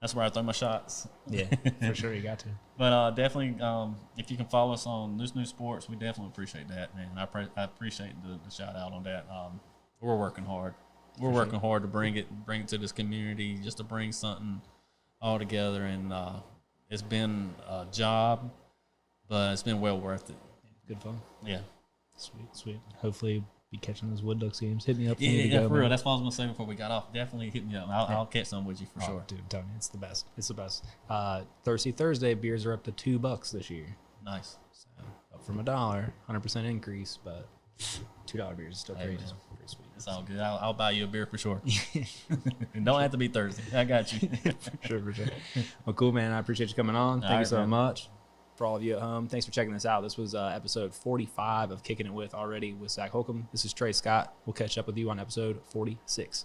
that's where I throw my shots. Yeah, for sure, you got to. But definitely, if you can follow us on Neuse Sports, we definitely appreciate that, man. I appreciate the shout out on that. We're working hard. We're working hard to bring it to this community, just to bring something all together, and it's been a job, but it's been well worth it. Good fun. Yeah. Sweet. Hopefully be catching those Wood Ducks games. Hit me up. Yeah, for real. That's what I was going to say before we got off. Definitely hit me up. I'll catch some with you for sure. Dude, Tony, it's the best. It's the best. Thursday beers are up to $2 this year. Nice. So up from $1, 100% increase, but $2 beers is still pretty sweet. It's all good. I'll buy you a beer for sure. And don't have to be Thursday. I got you. for sure. Well, cool, man. I appreciate you coming on. Thank you so much. For all of you at home, thanks for checking this out. This was episode 45 of Kicking It With Zac Holcomb. This is Trey Scott. We'll catch up with you on episode 46.